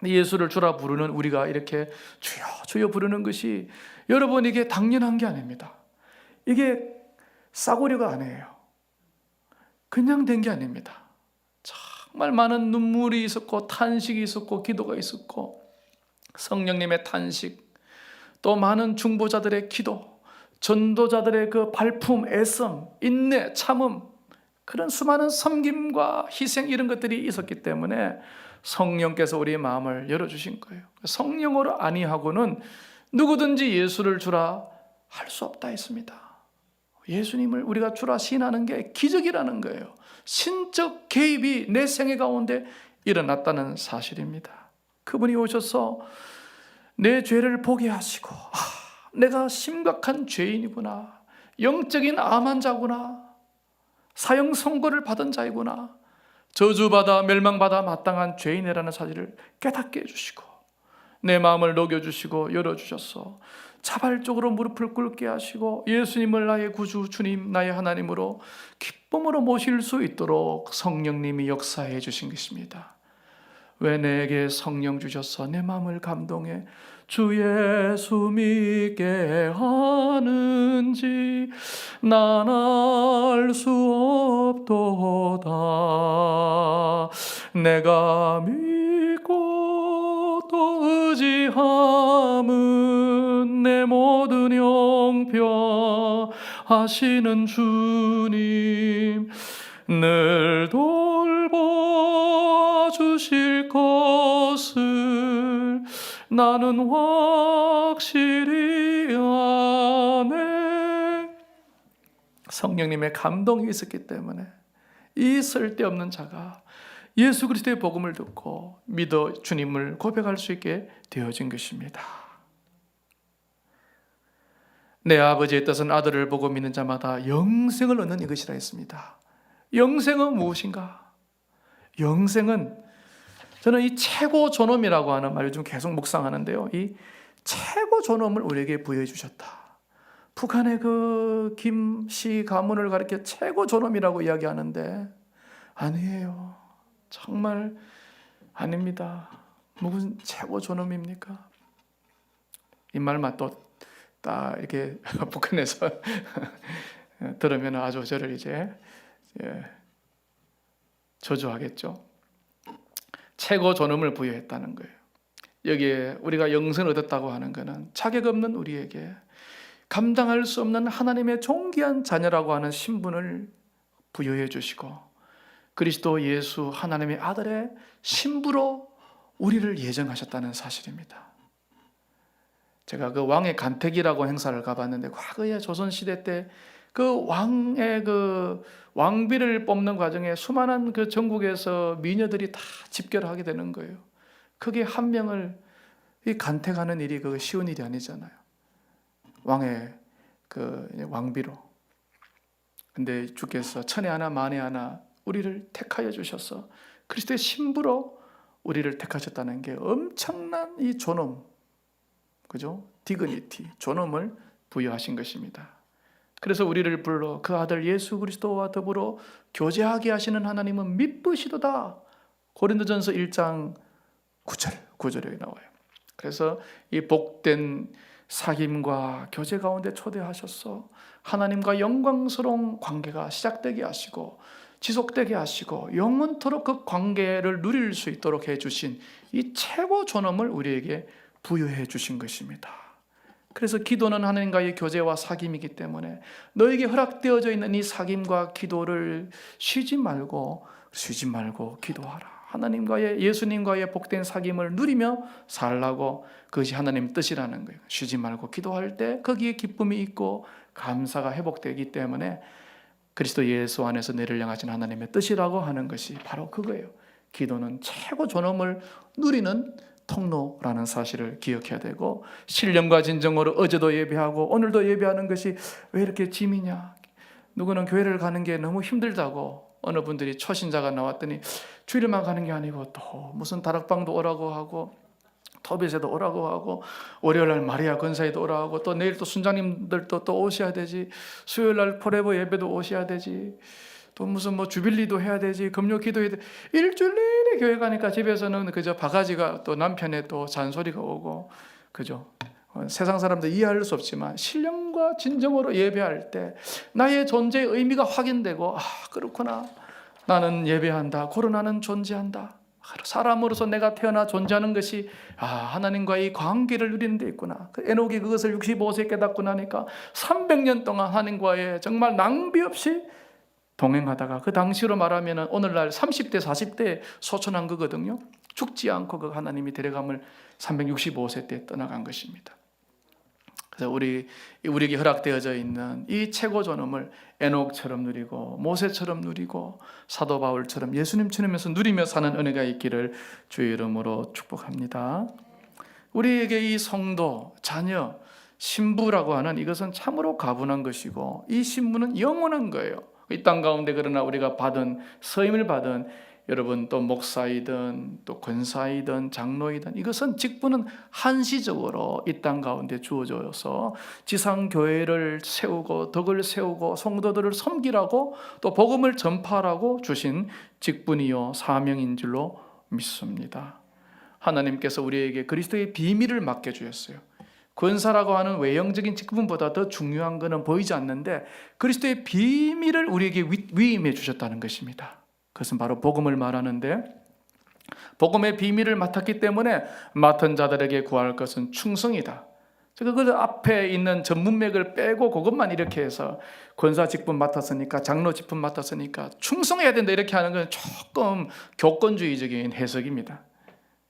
Speaker 4: 예수를 주라 부르는 우리가 이렇게 주여 주여 부르는 것이 여러분에게 당연한 게 아닙니다. 이게 싸구려가 아니에요. 그냥 된 게 아닙니다. 정말 많은 눈물이 있었고 탄식이 있었고 기도가 있었고 성령님의 탄식, 또 많은 중보자들의 기도, 전도자들의 그 발품, 애씀, 인내, 참음, 그런 수많은 섬김과 희생 이런 것들이 있었기 때문에 성령께서 우리의 마음을 열어주신 거예요. 성령으로 아니하고는 누구든지 예수를 주라 할 수 없다 했습니다. 예수님을 우리가 주라 시인하는 게 기적이라는 거예요. 신적 개입이 내 생애 가운데 일어났다는 사실입니다. 그분이 오셔서 내 죄를 보게 하시고 내가 심각한 죄인이구나, 영적인 암 환자구나, 사형 선고를 받은 자이구나, 저주받아 멸망받아 마땅한 죄인이라는 사실을 깨닫게 해주시고 내 마음을 녹여주시고 열어주셔서 자발적으로 무릎을 꿇게 하시고 예수님을 나의 구주 주님 나의 하나님으로 기쁨으로 모실 수 있도록 성령님이 역사해 주신 것입니다. 왜 내게 성령 주셔서 내 마음을 감동해 주 예수 믿게 하는지 난 알 수 없도다. 내가 믿고 또 의지함은 내 모든 형편 하시는 주님 늘 돌봐주실 것을 나는 확실히 아네. 성령님의 감동이 있었기 때문에 이 쓸데없는 자가 예수 그리스도의 복음을 듣고 믿어 주님을 고백할 수 있게 되어진 것입니다. 내 아버지의 뜻은 아들을 보고 믿는 자마다 영생을 얻는 이것이라 했습니다. 영생은 무엇인가? 영생은 저는 이 최고 존엄이라고 하는 말 요즘 계속 묵상하는데요. 이 최고 존엄을 우리에게 부여해 주셨다. 북한의 그 김씨 가문을 가리켜 최고 존엄이라고 이야기하는데 아니에요. 정말 아닙니다. 무슨 최고 존엄입니까? 이 말만 또 딱 이렇게 북한에서 들으면 아주 저를 이제 저주하겠죠. 최고 존엄을 부여했다는 거예요. 여기에 우리가 영생을 얻었다고 하는 것은 자격 없는 우리에게 감당할 수 없는 하나님의 존귀한 자녀라고 하는 신분을 부여해 주시고 그리스도 예수 하나님의 아들의 신부로 우리를 예정하셨다는 사실입니다. 제가 그 왕의 간택이라고 행사를 가봤는데 과거에 조선시대 때 그 왕의 그 왕비를 뽑는 과정에 수많은 그 전국에서 미녀들이 다 집결하게 되는 거예요. 그게 한 명을 이 간택하는 일이 그 쉬운 일이 아니잖아요. 왕의 그 왕비로. 근데 주께서 천에 하나 만에 하나 우리를 택하여 주셔서 그리스도의 신부로 우리를 택하셨다는 게 엄청난 이 존엄, 그죠? 디그니티, 존엄을 부여하신 것입니다. 그래서 우리를 불러 그 아들 예수 그리스도와 더불어 교제하게 하시는 하나님은 미쁘시도다. 고린도전서 1장 9절에 나와요. 그래서 이 복된 사귐과 교제 가운데 초대하셔서 하나님과 영광스러운 관계가 시작되게 하시고 지속되게 하시고 영원토록 그 관계를 누릴 수 있도록 해주신 이 최고 존엄을 우리에게 부여해 주신 것입니다. 그래서 기도는 하나님과의 교제와 사귐이기 때문에 너에게 허락되어져 있는 이 사귐과 기도를 쉬지 말고 기도하라. 하나님과의 예수님과의 복된 사귐을 누리며 살라고 그것이 하나님 뜻이라는 거예요. 쉬지 말고 기도할 때 거기에 기쁨이 있고 감사가 회복되기 때문에 그리스도 예수 안에서 너를 향하신 하나님의 뜻이라고 하는 것이 바로 그거예요. 기도는 최고 존엄을 누리는 통로라는 사실을 기억해야 되고, 신령과 진정으로 어제도 예배하고 오늘도 예배하는 것이 왜 이렇게 짐이냐, 누구는 교회를 가는 게 너무 힘들다고, 어느 분들이 초신자가 나왔더니 주일만 가는 게 아니고 또 무슨 다락방도 오라고 하고 토빗에도 오라고 하고 월요일날 마리아 권사에도 오라고 하고 또 내일 또 순장님들도 또 오셔야 되지, 수요일날 포레버 예배도 오셔야 되지, 또 무슨 뭐 주빌리도 해야 되지, 금요 기도해야 돼. 일주일 내내 교회 가니까 집에서는 그저 바가지가 또 남편의 또 잔소리가 오고, 그죠? 세상 사람들 이해할 수 없지만 신령과 진정으로 예배할 때 나의 존재의 의미가 확인되고, 그렇구나, 나는 예배한다, 코로나는 존재한다, 사람으로서 내가 태어나 존재하는 것이 하나님과의 관계를 누리는 데 있구나. 에녹이 그것을 65세에 깨닫고 나니까 300년 동안 하나님과의 정말 낭비 없이 동행하다가, 그 당시로 말하면 오늘날 30대 40대에 소천한 거거든요. 죽지 않고 그 하나님이 데려감을 365세 때 떠나간 것입니다. 그래서 우리에게 허락되어져 있는 이 최고 존엄을 에녹처럼 누리고 모세처럼 누리고 사도 바울처럼 예수님처럼 해서 누리며 사는 은혜가 있기를 주의 이름으로 축복합니다. 우리에게 이 성도, 자녀, 신부라고 하는 이것은 참으로 가분한 것이고, 이 신부는 영원한 거예요. 이 땅 가운데 그러나 우리가 받은 서임을 받은 여러분, 또 목사이든 또 권사이든 장로이든, 이것은 직분은 한시적으로 이 땅 가운데 주어져서 지상교회를 세우고 덕을 세우고 성도들을 섬기라고 또 복음을 전파하라고 주신 직분이요 사명인 줄로 믿습니다. 하나님께서 우리에게 그리스도의 비밀을 맡겨주셨어요. 권사라고 하는 외형적인 직분보다 더 중요한 것은 보이지 않는데 그리스도의 비밀을 우리에게 위임해 주셨다는 것입니다. 그것은 바로 복음을 말하는데, 복음의 비밀을 맡았기 때문에 맡은 자들에게 구할 것은 충성이다. 그 앞에 있는 전문맥을 빼고 그것만 이렇게 해서 권사 직분 맡았으니까, 장로 직분 맡았으니까 충성해야 된다 이렇게 하는 건 조금 교권주의적인 해석입니다.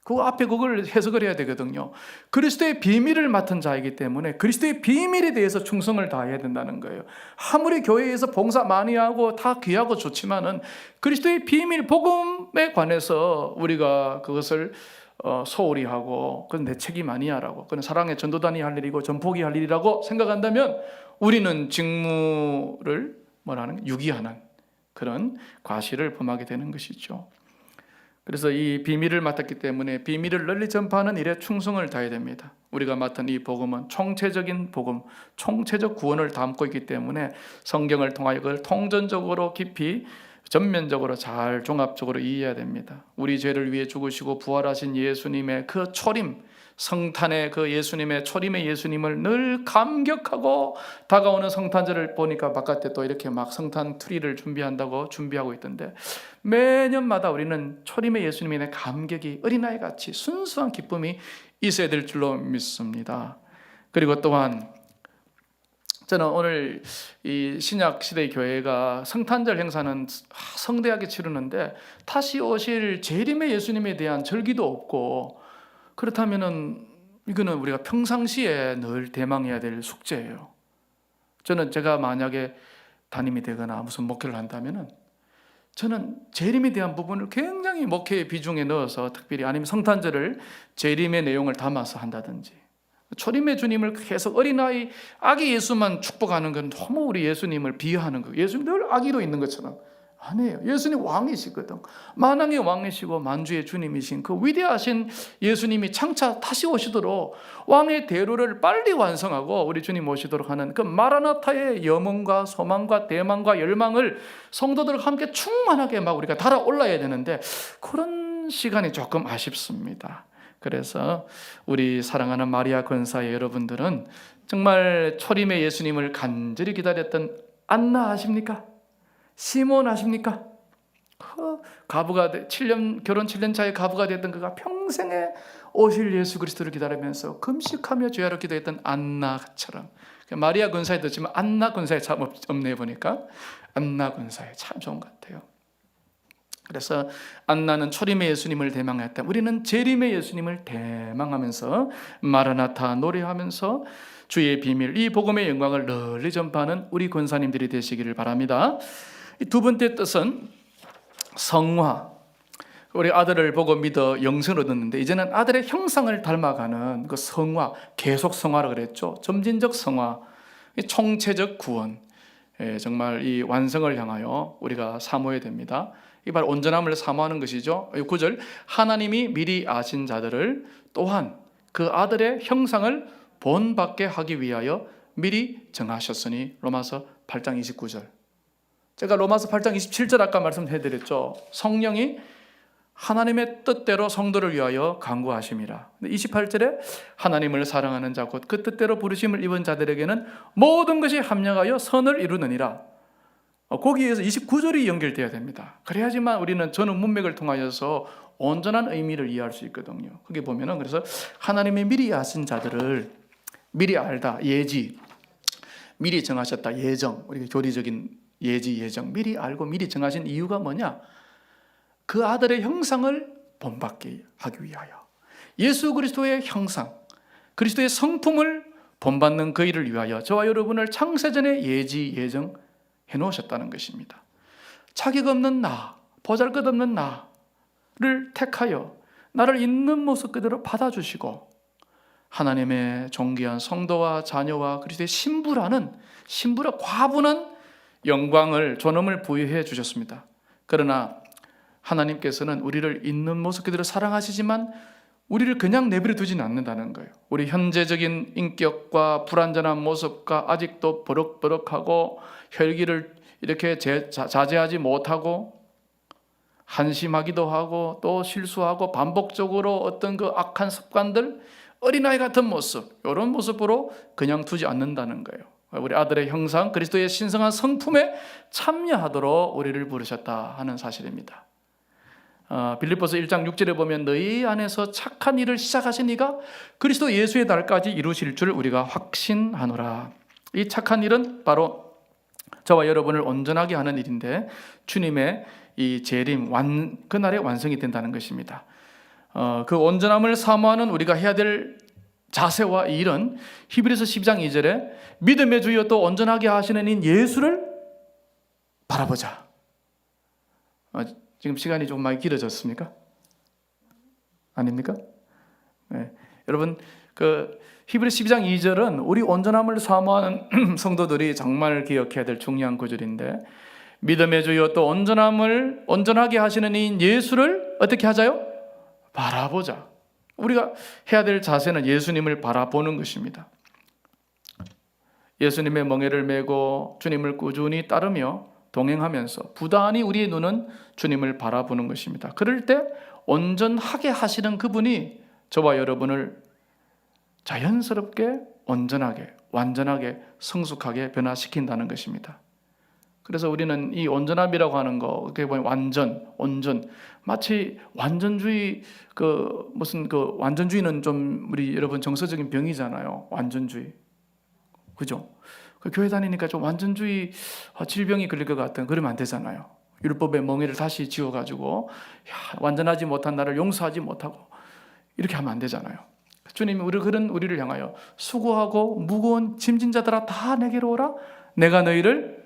Speaker 4: 그 앞에 그걸 해석을 해야 되거든요. 그리스도의 비밀을 맡은 자이기 때문에 그리스도의 비밀에 대해서 충성을 다해야 된다는 거예요. 아무리 교회에서 봉사 많이 하고 다 귀하고 좋지만은 그리스도의 비밀, 복음에 관해서 우리가 그것을 소홀히 하고 그건 내 책임 아니야라고, 그건 사랑의 전도단이 할 일이고 전폭이 할 일이라고 생각한다면 우리는 직무를 유기하는 그런 과실을 범하게 되는 것이죠. 그래서 이 비밀을 맡았기 때문에 비밀을 널리 전파하는 일에 충성을 다해야 됩니다. 우리가 맡은 이 복음은 총체적인 복음, 총체적 구원을 담고 있기 때문에 성경을 통하여 그걸 통전적으로 깊이 전면적으로 잘 종합적으로 이해해야 됩니다. 우리 죄를 위해 죽으시고 부활하신 예수님의 그 초림, 성탄의 그 예수님의 초림의 예수님을 늘 감격하고 다가오는 성탄절을 보니까 바깥에 또 이렇게 막 성탄 트리를 준비하고 있던데, 매년마다 우리는 초림의 예수님의 감격이 어린아이 같이 순수한 기쁨이 있어야 될 줄로 믿습니다. 그리고 또한 저는 오늘 이 신약 시대의 교회가 성탄절 행사는 성대하게 치르는데 다시 오실 재림의 예수님에 대한 절기도 없고, 그렇다면은 이거는 우리가 평상시에 늘 대망해야 될 숙제예요. 저는 제가 만약에 담임이 되거나 무슨 목회를 한다면은 저는 재림에 대한 부분을 굉장히 목회의 비중에 넣어서, 특별히 아니면 성탄절을 재림의 내용을 담아서 한다든지, 초림의 주님을 계속 어린아이 아기 예수만 축복하는 건 너무 우리 예수님을 비하하는 거예요. 예수님 늘 아기로 있는 것처럼. 아니에요. 예수님 왕이시거든. 만왕의 왕이시고 만주의 주님이신 그 위대하신 예수님이 장차 다시 오시도록 왕의 대로를 빨리 완성하고 우리 주님 오시도록 하는 그 마라나타의 염원과 소망과 대망과 열망을 성도들과 함께 충만하게 막 우리가 달아올라야 되는데 그런 시간이 조금 아쉽습니다. 그래서 우리 사랑하는 마리아 권사의 여러분들은 정말 초림의 예수님을 간절히 기다렸던 안나 아십니까? 시몬 아십니까? 가부가 결혼 7년 차에 가부가 됐던 그가 평생에 오실 예수 그리스도를 기다리면서 금식하며 죄하러 기도했던 안나처럼, 마리아 권사에도 있지만 안나 권사에 참 없네 보니까 안나 권사에 참 좋은 것 같아요. 그래서 안나는 초림의 예수님을 대망했다. 우리는 재림의 예수님을 대망하면서 마라나타 노래하면서 주의 비밀, 이 복음의 영광을 널리 전파하는 우리 권사님들이 되시기를 바랍니다. 두 번째 뜻은 성화. 우리 아들을 보고 믿어 영생을 얻었는데 이제는 아들의 형상을 닮아가는 그 성화, 계속 성화라 그랬죠. 점진적 성화, 총체적 구원, 정말 이 완성을 향하여 우리가 사모해야 됩니다. 이 바로 온전함을 사모하는 것이죠. 9절, 하나님이 미리 아신 자들을 또한 그 아들의 형상을 본받게 하기 위하여 미리 정하셨으니. 로마서 8장 29절. 제가 로마서 8장 27절 아까 말씀해드렸죠. 성령이 하나님의 뜻대로 성도를 위하여 간구하심이라. 28절에 하나님을 사랑하는 자 곧 그 뜻대로 부르심을 입은 자들에게는 모든 것이 합력하여 선을 이루느니라. 거기에서 29절이 연결되어야 됩니다. 그래야지만 우리는 전후 문맥을 통하여서 온전한 의미를 이해할 수 있거든요. 거기 보면은 그래서 하나님이 미리 아신 자들을 미리 알다, 예지, 미리 정하셨다, 예정, 우리 교리적인 예지, 예정, 미리 알고 미리 정하신 이유가 뭐냐? 그 아들의 형상을 본받게 하기 위하여, 예수 그리스도의 형상, 그리스도의 성품을 본받는 그 일을 위하여 저와 여러분을 창세전에 예지, 예정 해놓으셨다는 것입니다. 자격 없는 나, 보잘것없는 나를 택하여 나를 있는 모습 그대로 받아주시고 하나님의 존귀한 성도와 자녀와 그리스도의 신부라 과분한 영광을, 존엄을 부여해 주셨습니다. 그러나 하나님께서는 우리를 있는 모습 그대로 사랑하시지만 우리를 그냥 내버려 두지는 않는다는 거예요. 우리 현재적인 인격과 불완전한 모습과 아직도 버럭버럭하고 혈기를 이렇게 자제하지 못하고 한심하기도 하고 또 실수하고 반복적으로 어떤 그 악한 습관들, 어린아이 같은 모습, 이런 모습으로 그냥 두지 않는다는 거예요. 우리 아들의 형상, 그리스도의 신성한 성품에 참여하도록 우리를 부르셨다 하는 사실입니다. 빌립보서 1장 6절에 보면 너희 안에서 착한 일을 시작하신 이가 그리스도 예수의 날까지 이루실 줄 우리가 확신하노라. 이 착한 일은 바로 저와 여러분을 온전하게 하는 일인데 주님의 이 재림, 그날에 완성이 된다는 것입니다. 그 온전함을 사모하는 우리가 해야 될 자세와 일은 히브리서 10장 2절에 믿음의 주여 또 온전하게 하시는 인 예수를 바라보자. 지금 시간이 좀 많이 길어졌습니까? 아닙니까? 네. 여러분, 그 히브리 12장 2절은 우리 온전함을 사모하는 성도들이 정말 기억해야 될 중요한 구절인데, 믿음의 주여 또 온전하게 하시는 이 예수를 어떻게 하자요? 바라보자. 우리가 해야 될 자세는 예수님을 바라보는 것입니다. 예수님의 멍에를 메고 주님을 꾸준히 따르며 동행하면서 부단히 우리의 눈은 주님을 바라보는 것입니다. 그럴 때 온전하게 하시는 그분이 저와 여러분을 자연스럽게 온전하게, 완전하게, 성숙하게 변화시킨다는 것입니다. 그래서 우리는 이 온전함이라고 하는 거, 어떻게 보면 온전, 마치 완전주의, 완전주의는 좀 우리 여러분 정서적인 병이잖아요. 완전주의. 그죠? 그 교회 다니니까 좀 완전주의 질병이 걸릴 것 같은, 그러면 안 되잖아요. 율법의 멍에를 다시 지워가지고, 완전하지 못한 나를 용서하지 못하고, 이렇게 하면 안 되잖아요. 주님이 우리를 향하여 수고하고 무거운 짐진 자들아 다 내게로 오라. 내가 너희를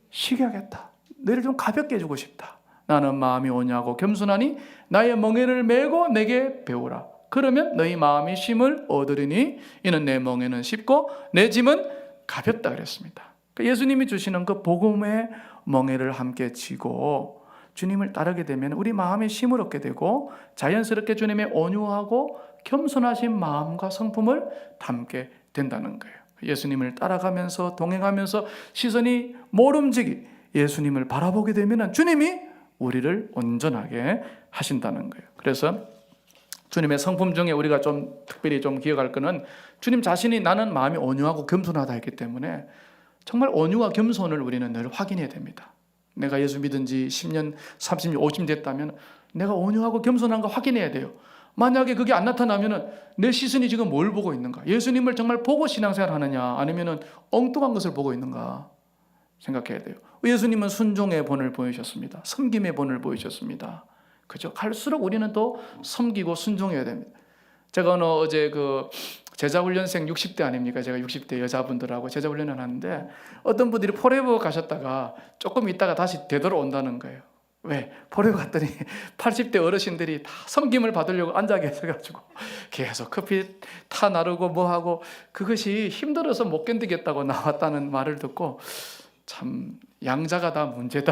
Speaker 4: 쉬게 하겠다. 너희를 좀 가볍게 해주고 싶다. 나는 마음이 온유하고 겸손하니 나의 멍에를 메고 내게 배우라. 그러면 너희 마음이 쉼을 얻으리니 이는 내 멍에는 쉽고 내 짐은 가볍다 그랬습니다. 예수님이 주시는 그 복음의 멍에를 함께 지고 주님을 따르게 되면 우리 마음에 쉼을 얻게 되고 자연스럽게 주님의 온유하고 겸손하신 마음과 성품을 담게 된다는 거예요. 예수님을 따라가면서 동행하면서 시선이 모름지기 예수님을 바라보게 되면 주님이 우리를 온전하게 하신다는 거예요. 그래서 주님의 성품 중에 우리가 좀 특별히 좀 기억할 것은 주님 자신이 나는 마음이 온유하고 겸손하다 했기 때문에 정말 온유와 겸손을 우리는 늘 확인해야 됩니다. 내가 예수 믿은 지 10년, 30년, 50년 됐다면 내가 온유하고 겸손한가 확인해야 돼요. 만약에 그게 안 나타나면 내 시선이 지금 뭘 보고 있는가? 예수님을 정말 보고 신앙생활 하느냐? 아니면 엉뚱한 것을 보고 있는가? 생각해야 돼요. 예수님은 순종의 본을 보이셨습니다. 섬김의 본을 보이셨습니다. 그죠? 갈수록 우리는 또 섬기고 순종해야 됩니다. 제가 어제 그 제자훈련생 60대 아닙니까? 제가 60대 여자분들하고 제자훈련을 하는데 어떤 분들이 포레버 가셨다가 조금 있다가 다시 되돌아온다는 거예요. 왜? 보러 갔더니 80대 어르신들이 다 섬김을 받으려고 앉아 계셔가지고 계속 커피 타 나르고 뭐하고 그것이 힘들어서 못 견디겠다고 나왔다는 말을 듣고 참 양자가 다 문제다.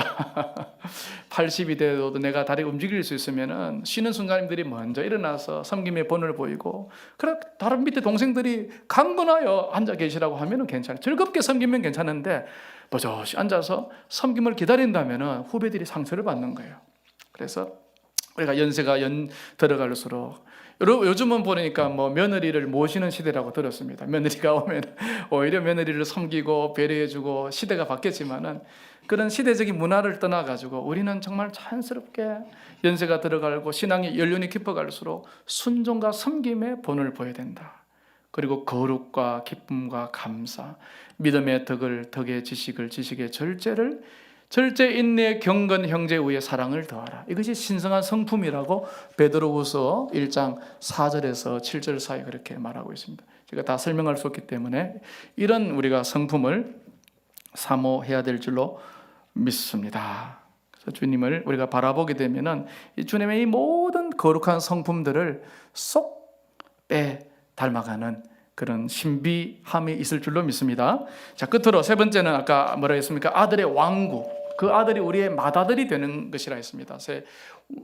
Speaker 4: 80이 돼도 내가 다리 움직일 수 있으면은 쉬는 순간님들이 먼저 일어나서 섬김의 본을 보이고 그래 다른 밑에 동생들이 강건하여 앉아 계시라고 하면은 괜찮아요. 즐겁게 섬기면 괜찮은데 버젓이 앉아서 섬김을 기다린다면은 후배들이 상처를 받는 거예요. 그래서 우리가 연세가 들어갈수록 요즘은 보니까 뭐 며느리를 모시는 시대라고 들었습니다. 며느리가 오면 오히려 며느리를 섬기고 배려해주고 시대가 바뀌었지만은 그런 시대적인 문화를 떠나가지고 우리는 정말 자연스럽게 연세가 들어가고 신앙의 연륜이 깊어갈수록 순종과 섬김의 본을 보여야 된다. 그리고 거룩과 기쁨과 감사, 믿음의 덕의 지식을, 지식의 절제를, 절제 인내 경건 형제 위에 사랑을 더하라. 이것이 신성한 성품이라고 베드로후서 1장 4절에서 7절 사이 그렇게 말하고 있습니다. 제가 다 설명할 수 없기 때문에 이런 우리가 성품을 사모해야 될 줄로 믿습니다. 그래서 주님을 우리가 바라보게 되면은 이 주님의 이 모든 거룩한 성품들을 쏙 닮아가는 그런 신비함이 있을 줄로 믿습니다. 자, 끝으로 세 번째는 아까 뭐라 했습니까? 아들의 왕국. 그 아들이 우리의 맏아들이 되는 것이라 했습니다.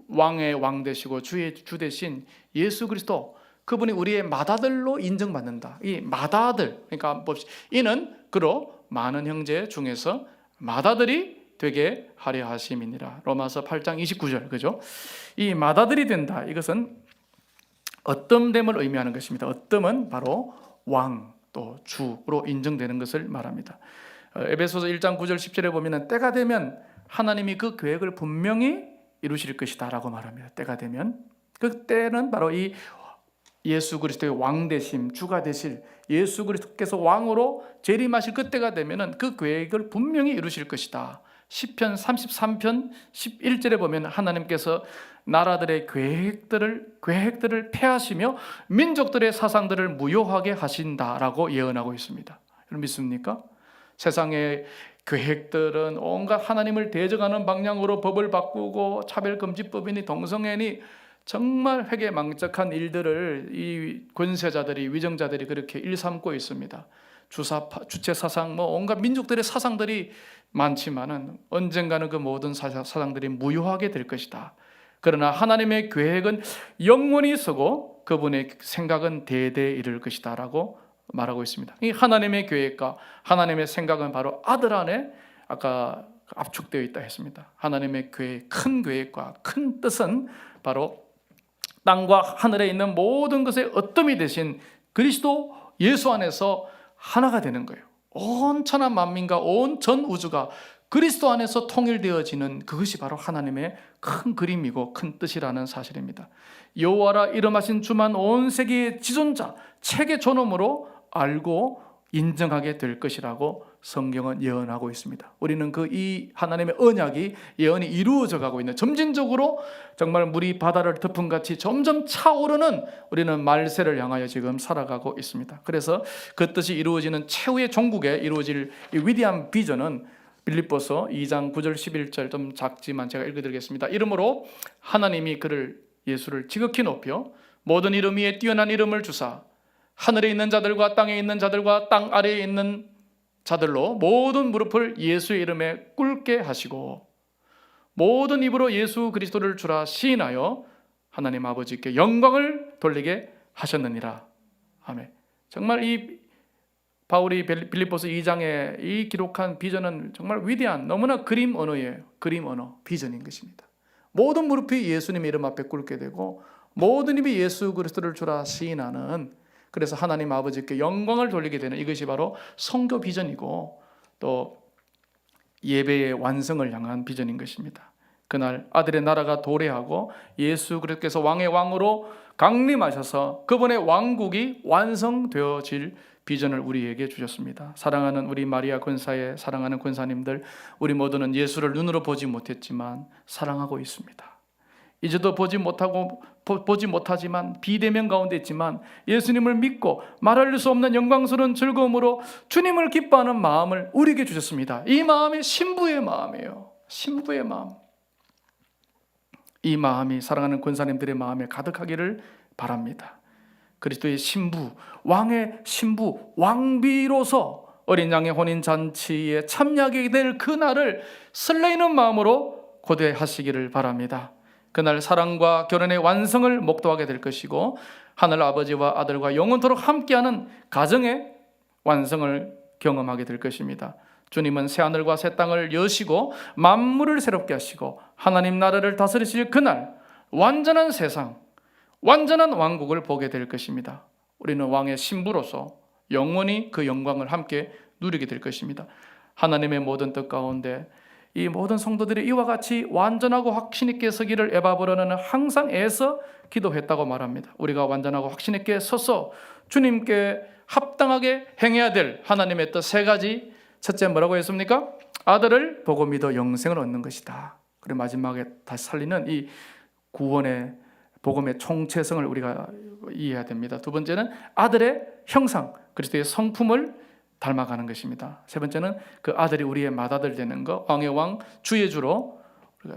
Speaker 4: 왕의 왕 되시고 주의 주 되신 예수 그리스도, 그분이 우리의 맏아들로 인정받는다. 이 맏아들, 그러니까 이는 그로 많은 형제 중에서 맏아들이 되게 하려 하심이니라. 로마서 8장 29절, 그죠? 이 맏아들이 된다. 이것은 어뜸됨을 의미하는 것입니다. 어뜸은 바로 왕 또 주로 인정되는 것을 말합니다. 에베소서 1장 9절 10절에 보면 때가 되면 하나님이 그 계획을 분명히 이루실 것이다 라고 말합니다. 때가 되면, 그 때는 바로 이 예수 그리스도의 왕 되심, 주가 되실 예수 그리스도께서 왕으로 재림하실 그때가 되면은 그 계획을 분명히 이루실 것이다. 시편 33편 11절에 보면 하나님께서 나라들의 계획들을 폐하시며 민족들의 사상들을 무효하게 하신다라고 예언하고 있습니다. 여러분 믿습니까? 세상의 계획들은 온갖 하나님을 대적하는 방향으로 법을 바꾸고 차별금지법이니 동성애니 정말 회개망적한 일들을 이 권세자들이, 위정자들이 그렇게 일삼고 있습니다. 주체 사상, 온갖 민족들의 사상들이 많지만은 언젠가는 그 모든 사상들이 무효하게 될 것이다. 그러나 하나님의 계획은 영원히 서고 그분의 생각은 대대에 이를 것이다 라고 말하고 있습니다. 이 하나님의 계획과 하나님의 생각은 바로 아들 안에 아까 압축되어 있다 했습니다. 하나님의 계획, 큰 계획과 큰 뜻은 바로 땅과 하늘에 있는 모든 것의 어뜸이 되신 그리스도 예수 안에서 하나가 되는 거예요. 온 천하 만민과 온 전 우주가 그리스도 안에서 통일되어지는 그것이 바로 하나님의 큰 그림이고 큰 뜻이라는 사실입니다. 여호와라 이름하신 주만 온 세계의 지존자, 책의 존엄으로 알고 인정하게 될 것이라고 성경은 예언하고 있습니다. 우리는 이 하나님의 언약이 예언이 이루어져 가고 있는, 점진적으로 정말 물이 바다를 덮음같이 점점 차오르는 우리는 말세를 향하여 지금 살아가고 있습니다. 그래서 그 뜻이 이루어지는 최후의 종국에 이루어질 이 위대한 비전은 빌립보서 2장 9절 11절, 좀 작지만 제가 읽어드리겠습니다. 이름으로 하나님이 예수를 지극히 높여 모든 이름 위에 뛰어난 이름을 주사 하늘에 있는 자들과 땅에 있는 자들과 땅 아래에 있는 자들로 모든 무릎을 예수의 이름에 꿇게 하시고 모든 입으로 예수 그리스도를 주라 시인하여 하나님 아버지께 영광을 돌리게 하셨느니라. 아멘. 정말 이 바울이 빌립보서 2장에 이 기록한 비전은 정말 위대한, 너무나 그림 언어예요. 그림 언어, 비전인 것입니다. 모든 무릎이 예수님의 이름 앞에 꿇게 되고 모든 입이 예수 그리스도를 주라 시인하는, 그래서 하나님 아버지께 영광을 돌리게 되는 이것이 바로 성교 비전이고 또 예배의 완성을 향한 비전인 것입니다. 그날 아들의 나라가 도래하고 예수 그리스도께서 왕의 왕으로 강림하셔서 그분의 왕국이 완성되어질 비전을 우리에게 주셨습니다. 사랑하는 우리 마리아 권사의 사랑하는 권사님들, 우리 모두는 예수를 눈으로 보지 못했지만 사랑하고 있습니다. 이제도 보지 못하지만 비대면 가운데 있지만 예수님을 믿고 말할 수 없는 영광스러운 즐거움으로 주님을 기뻐하는 마음을 우리에게 주셨습니다. 이 마음이 신부의 마음이에요. 신부의 마음. 이 마음이 사랑하는 권사님들의 마음에 가득하기를 바랍니다. 그리스도의 신부, 왕의 신부, 왕비로서 어린 양의 혼인잔치에 참여하게 될 그날을 설레이는 마음으로 고대하시기를 바랍니다. 그날 사랑과 결혼의 완성을 목도하게 될 것이고 하늘 아버지와 아들과 영원토록 함께하는 가정의 완성을 경험하게 될 것입니다. 주님은 새하늘과 새 땅을 여시고 만물을 새롭게 하시고 하나님 나라를 다스리실 그날 완전한 세상, 완전한 왕국을 보게 될 것입니다. 우리는 왕의 신부로서 영원히 그 영광을 함께 누리게 될 것입니다. 하나님의 모든 뜻 가운데 이 모든 성도들이 이와 같이 완전하고 확신 있게 서기를 에바브로는 항상 애써 기도했다고 말합니다. 우리가 완전하고 확신 있게 서서 주님께 합당하게 행해야 될 하나님의 뜻 세 가지. 첫째 뭐라고 했습니까? 아들을 보고 믿어 영생을 얻는 것이다. 그리고 마지막에 다시 살리는 이 구원의 복음의 총체성을 우리가 이해해야 됩니다. 두 번째는 아들의 형상, 그리스도의 성품을 닮아가는 것입니다. 세 번째는 그 아들이 우리의 맏아들 되는 것, 왕의 왕, 주의 주로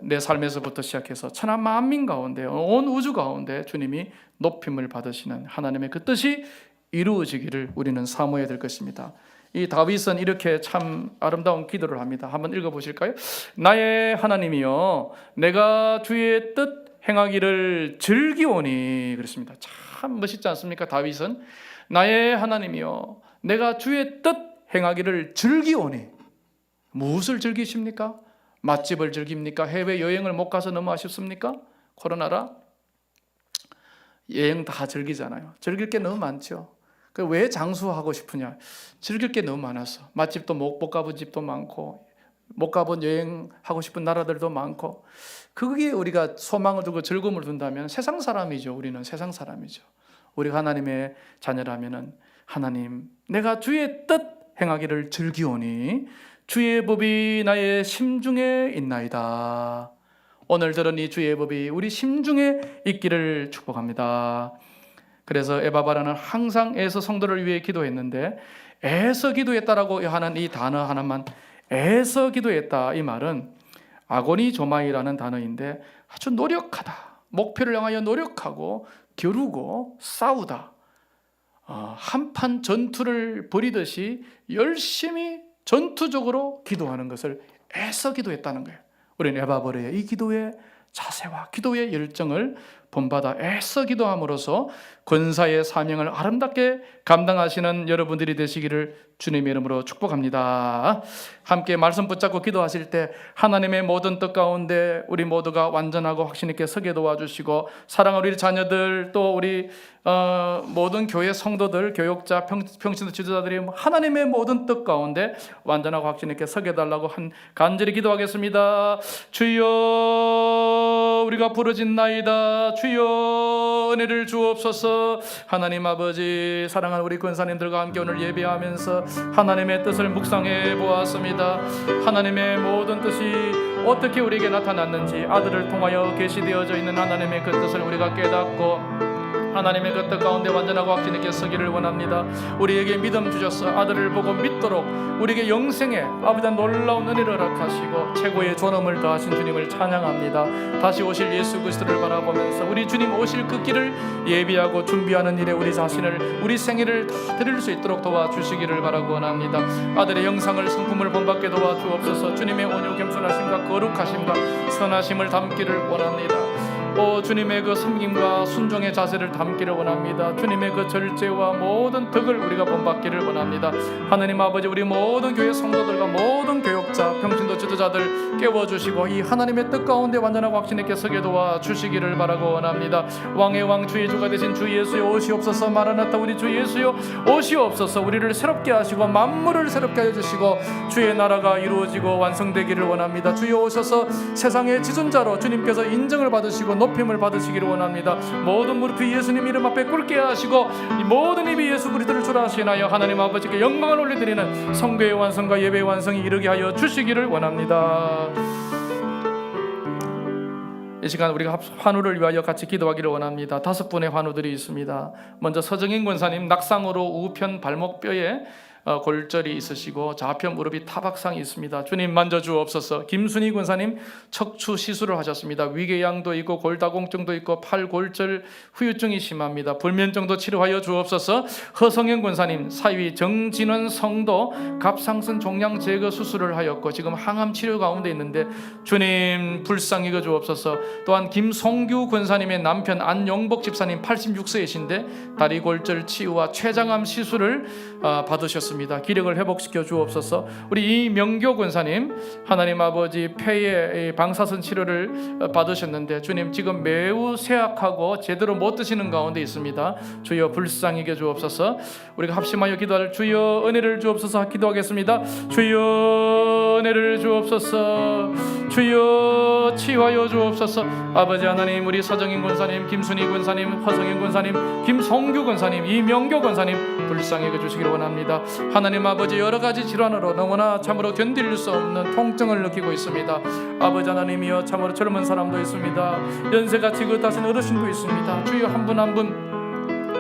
Speaker 4: 내 삶에서부터 시작해서 천하 만민 가운데 온 우주 가운데 주님이 높임을 받으시는 하나님의 그 뜻이 이루어지기를 우리는 사모해야 될 것입니다. 이 다윗은 이렇게 참 아름다운 기도를 합니다. 한번 읽어보실까요? 나의 하나님이여 내가 주의 뜻 행하기를 즐기오니. 그렇습니다. 참 멋있지 않습니까? 다윗은 나의 하나님이여 내가 주의 뜻 행하기를 즐기오니. 무엇을 즐기십니까? 맛집을 즐깁니까? 해외여행을 못 가서 너무 아쉽습니까? 코로나라 여행 다 즐기잖아요. 즐길 게 너무 많죠. 왜 장수하고 싶으냐? 즐길 게 너무 많아서. 맛집도 못 가본 집도 많고 못 가본 여행하고 싶은 나라들도 많고, 그게 우리가 소망을 두고 즐거움을 둔다면 세상 사람이죠. 우리는 세상 사람이죠. 우리가 하나님의 자녀라면은 하나님 내가 주의 뜻 행하기를 즐기오니 주의 법이 나의 심중에 있나이다. 오늘 들은 이 주의 법이 우리 심중에 있기를 축복합니다. 그래서 에바바라는 항상 애서 성도를 위해 기도했는데, 애서 기도했다라고 하는 이 단어 하나만, 애서 기도했다, 이 말은 아고니 조마이라는 단어인데 아주 노력하다, 목표를 향하여 노력하고 겨루고 싸우다, 한판 전투를 벌이듯이 열심히 전투적으로 기도하는 것을 애써 기도했다는 거예요. 우리는 에바버레의 이 기도의 자세와 기도의 열정을 본받아 애써 기도함으로써 권사의 사명을 아름답게 감당하시는 여러분들이 되시기를 주님의 이름으로 축복합니다. 함께 말씀 붙잡고 기도하실 때 하나님의 모든 뜻 가운데 우리 모두가 완전하고 확신 있게 서게 도와주시고, 사랑하는 우리 자녀들, 또 우리 모든 교회 성도들, 교육자, 평신도 지도자들이 하나님의 모든 뜻 가운데 완전하고 확신 있게 서게 달라고 간절히 기도하겠습니다. 주여 우리가 부르짖나이다. 주여 은혜를 주옵소서. 하나님 아버지, 사랑하는 우리 권사님들과 함께 오늘 예배하면서 하나님의 뜻을 묵상해 보았습니다. 하나님의 모든 뜻이 어떻게 우리에게 나타났는지, 아들을 통하여 계시되어져 있는 하나님의 그 뜻을 우리가 깨닫고 하나님의 그 뜻 가운데 완전하고 확신 있게 서기를 원합니다. 우리에게 믿음 주셔서 아들을 보고 믿도록 우리에게 영생의 아버지 놀라운 은혜를 허락하시고 최고의 존엄을 더하신 주님을 찬양합니다. 다시 오실 예수 그리스도를 바라보면서 우리 주님 오실 그 길을 예비하고 준비하는 일에 우리 자신을, 우리 생애를 다 드릴 수 있도록 도와주시기를 바라고 원합니다. 아들의 영상을, 성품을 본받게 도와주옵소서. 주님의 온유 겸손하심과 거룩하심과 선하심을 담기를 원합니다. 주님의 그 섬김과 순종의 자세를 담기를 원합니다. 주님의 그 절제와 모든 덕을 우리가 본받기를 원합니다. 하나님 아버지, 우리 모든 교회 성도들과 모든 교육자, 평신도 지도자들 깨워주시고 이 하나님의 뜻 가운데 완전하고 확신 있게 서게 도와주시기를 바라고 원합니다. 왕의 왕 주의 주가 되신 주 예수여 오시옵소서. 마라나타, 우리 주 예수여 오시옵소서. 우리를 새롭게 하시고 만물을 새롭게 해주시고 주의 나라가 이루어지고 완성되기를 원합니다. 주여 오셔서 세상의 지존자로 주님께서 인정을 받으시고 높임을 받으시기를 원합니다. 모든 무릎이 예수님 이름 앞에 꿇게 하시고 이 모든 입이 예수 그리스도를 주라 하시나요 하나님 아버지께 영광을 올려드리는 성교의 완성과 예배의 완성이 이르게 하여 주시기를 원합니다. 이 시간 우리가 환우를 위하여 같이 기도하기를 원합니다. 5분의 환우들이 있습니다. 먼저 서정인 권사님 낙상으로 우편 발목뼈에 골절이 있으시고 좌편 무릎이 타박상이 있습니다. 주님 만져주옵소서. 김순희 군사님 척추 시술을 하셨습니다. 위궤양도 있고 골다공증도 있고 팔 골절 후유증이 심합니다. 불면증도 치료하여 주옵소서. 허성현 군사님 사위 정진원 성도 갑상선 종양 제거 수술을 하였고 지금 항암 치료 가운데 있는데 주님 불쌍히 여겨 주옵소서. 또한 김송규 군사님의 남편 안용복 집사님 86세이신데 다리 골절 치유와 췌장암 시술을 받으셨습니다. 기력을 회복시켜 주옵소서. 우리 이명교 군사님 하나님 아버지 폐의 방사선 치료를 받으셨는데 주님 지금 매우 쇠약하고 제대로 못 드시는 가운데 있습니다. 주여 불쌍히 여겨 주옵소서. 우리가 합심하여 기도할 주여 은혜를 주옵소서 기도하겠습니다. 주여 은혜를 주옵소서. 주여 치유하여 주옵소서. 아버지 하나님 우리 서정인 군사님 김순희 군사님 허성인 군사님 김성규 군사님 이명교 군사님 불쌍히 여겨주시기를 원합니다. 하나님 아버지 여러 가지 질환으로 너무나 참으로 견딜 수 없는 통증을 느끼고 있습니다. 아버지 하나님이여 참으로 젊은 사람도 있습니다. 연세가 지긋하신 어르신도 있습니다. 주여 한 분 한 분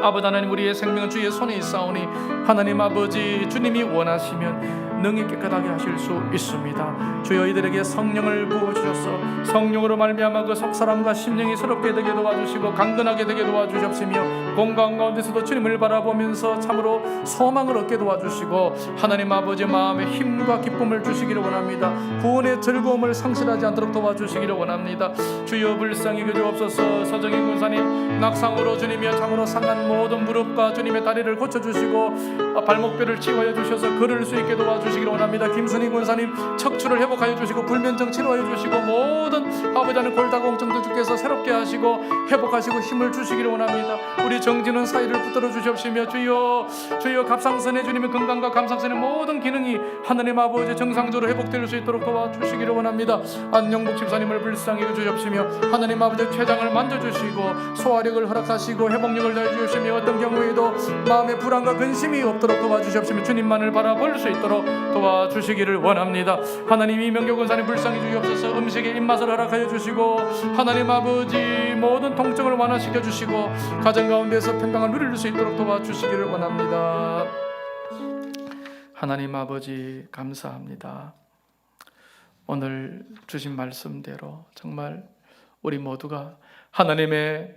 Speaker 4: 아버지 하나님 우리의 생명은 주의 손에 있사오니 하나님 아버지 주님이 원하시면 능히 깨끗하게 하실 수 있습니다. 주여 이들에게 성령을 부어주셔서 성령으로 말미암아 그 속사람과 심령이 새롭게 되게 도와주시고 강건하게 되게 도와주셨으며 공간 가운데서도 주님을 바라보면서 참으로 소망을 얻게 도와주시고 하나님 아버지 마음에 힘과 기쁨을 주시기를 원합니다. 구원의 즐거움을 상실하지 않도록 도와주시기를 원합니다. 주여 불쌍히 여겨주옵소서. 서정인 군사님 낙상으로 주님이여 참으로 상한 모든 무릎과 주님의 다리를 고쳐주시고 발목뼈를 치유하여 주셔서 걸을 수 있게 도와주시기를 원합니다. 김순희 군사님 척추를 회복하여 주시고 불면증 치료하여 주시고 모든 아버지 하나님 골다공증도 주께서 새롭게 하시고 회복하시고 힘을 주시기를 원합니다. 우리 정진은 사이를 붙들어 주시옵시며 주여 갑상선의 주님의 건강과 갑상선의 모든 기능이 하나님 아버지 정상적으로 회복될 수 있도록 도와주시기를 원합니다. 안영복 집사님을 불쌍히 여주시옵시며 하나님 아버지 췌장을 만져주시고 소화력을 허락하시고 회복력을 더해주시며 어떤 경우에도 마음의 불안과 근심이 없도록 도와주시옵시며 주님만을 바라볼 수 있도록 도와주시기를 원합니다. 하나님 이명교 권사님 불쌍히 주시옵소서. 음식의 입맛을 허락하여 주시고 하나님 아버지 모든 통증을 완화시켜 주시고 가정 가운데서 평강을 누릴 수 있도록 도와주시기를 원합니다. 하나님 아버지 감사합니다. 오늘 주신 말씀대로 정말 우리 모두가 하나님의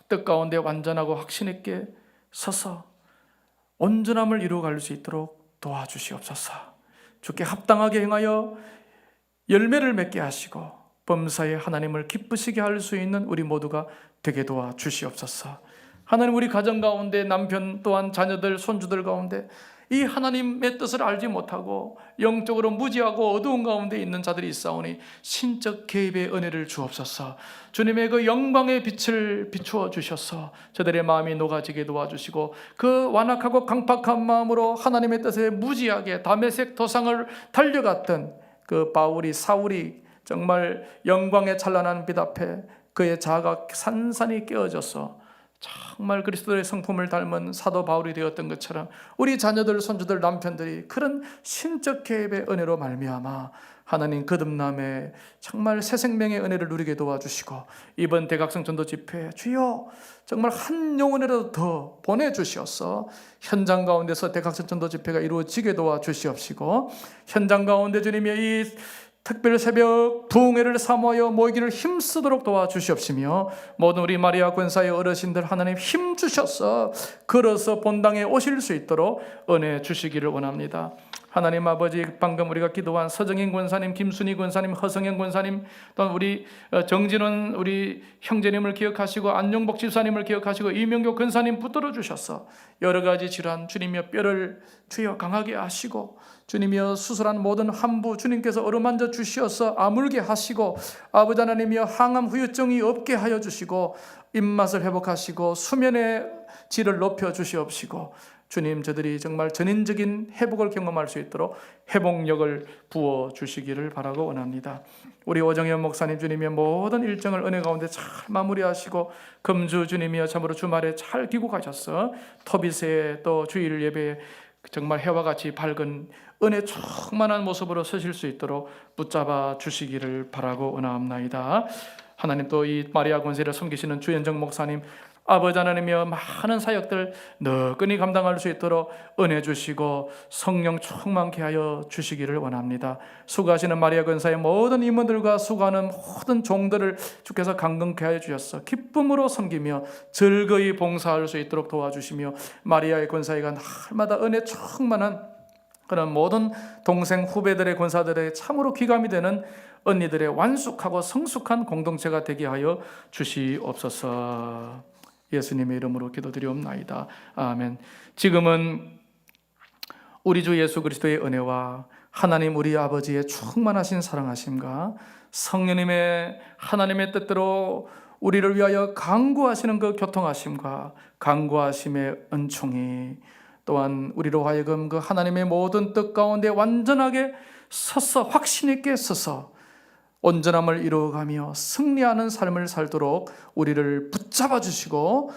Speaker 4: 뜻 가운데 완전하고 확신 있게 서서 온전함을 이루어갈 수 있도록 도와주시옵소서. 주께 합당하게 행하여 열매를 맺게 하시고 범사에 하나님을 기쁘시게 할 수 있는 우리 모두가 되게 도와주시옵소서. 하나님 우리 가정 가운데 남편 또한 자녀들 손주들 가운데 이 하나님의 뜻을 알지 못하고 영적으로 무지하고 어두운 가운데 있는 자들이 있사오니 신적 개입의 은혜를 주옵소서. 주님의 그 영광의 빛을 비추어 주셔서 저들의 마음이 녹아지게 도와주시고 그 완악하고 강팍한 마음으로 하나님의 뜻에 무지하게 다메섹 도상을 달려갔던 그 사울이 정말 영광의 찬란한 빛 앞에 그의 자아가 산산이 깨어져서 정말 그리스도의 성품을 닮은 사도 바울이 되었던 것처럼 우리 자녀들, 손주들, 남편들이 그런 신적 개입의 은혜로 말미암아 하나님 거듭남에 정말 새 생명의 은혜를 누리게 도와주시고 이번 대각성 전도 집회 주여 정말 한 영혼이라도 더 보내주시옵소서. 현장 가운데서 대각성 전도 집회가 이루어지게 도와주시옵시고 현장 가운데 주님의 이 특별 새벽 부흥회를 사모하여 모이기를 힘쓰도록 도와주시옵시며 모든 우리 마리아 권사의 어르신들 하나님 힘 주셔서 걸어서 본당에 오실 수 있도록 은혜 주시기를 원합니다. 하나님 아버지 방금 우리가 기도한 서정인 권사님, 김순희 권사님, 허성현 권사님 또는 우리 정진원 우리 형제님을 기억하시고 안용복 집사님을 기억하시고 이명교 권사님 붙들어 주셔서 여러 가지 질환 주님이여 뼈를 주여 강하게 하시고 주님이여 수술한 모든 환부 주님께서 어루만져 주시어서 아물게 하시고 아버지 하나님이여 항암 후유증이 없게 하여 주시고 입맛을 회복하시고 수면의 질을 높여 주시옵시고 주님 저들이 정말 전인적인 회복을 경험할 수 있도록 회복력을 부어 주시기를 바라고 원합니다. 우리 오정현 목사님 주님의 모든 일정을 은혜 가운데 잘 마무리하시고 금주 주님이여 참으로 주말에 잘 귀국하셔서 토비세 또 주일 예배에 정말 해와 같이 밝은 은혜 충만한 모습으로 서실 수 있도록 붙잡아 주시기를 바라고 원하옵나이다. 하나님 또 이 마리아 권세를 섬기시는 주현정 목사님 아버지 하나님이여 많은 사역들 너끈히 감당할 수 있도록 은혜 주시고 성령 충만케 하여 주시기를 원합니다. 수고하시는 마리아 권사의 모든 임원들과 수고하는 모든 종들을 주께서 강건케 하여 주셔서 기쁨으로 섬기며 즐거이 봉사할 수 있도록 도와주시며 마리아의 권사회가 날마다 은혜 충만한 그런 모든 동생 후배들의 권사들의 참으로 귀감이 되는 언니들의 완숙하고 성숙한 공동체가 되게 하여 주시옵소서. 예수님의 이름으로 기도드리옵나이다. 아멘. 지금은 우리 주 예수 그리스도의 은혜와 하나님 우리 아버지의 충만하신 사랑하심과 성령님의 하나님의 뜻대로 우리를 위하여 강구하시는 그 교통하심과 강구하심의 은총이 또한 우리로 하여금 그 하나님의 모든 뜻 가운데 완전하게 서서 확신 있게 서서 온전함을 이루어가며 승리하는 삶을 살도록 우리를 붙잡아 주시고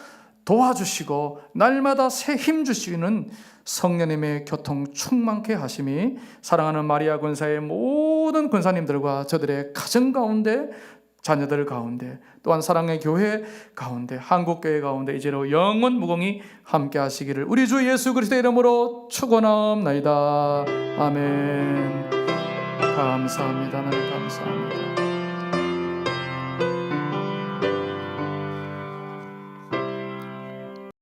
Speaker 4: 도와주시고 날마다 새 힘 주시는 성령님의 교통 충만케 하심이 사랑하는 마리아 권사의 모든 권사님들과 저들의 가정 가운데 자녀들 가운데 또한 사랑의 교회 가운데 한국교회 가운데 이제로 영원 무궁히 함께 하시기를 우리 주 예수 그리스도의 이름으로 축원하옵나이다. 아멘. 감사합니다. 하나님 감사합니다.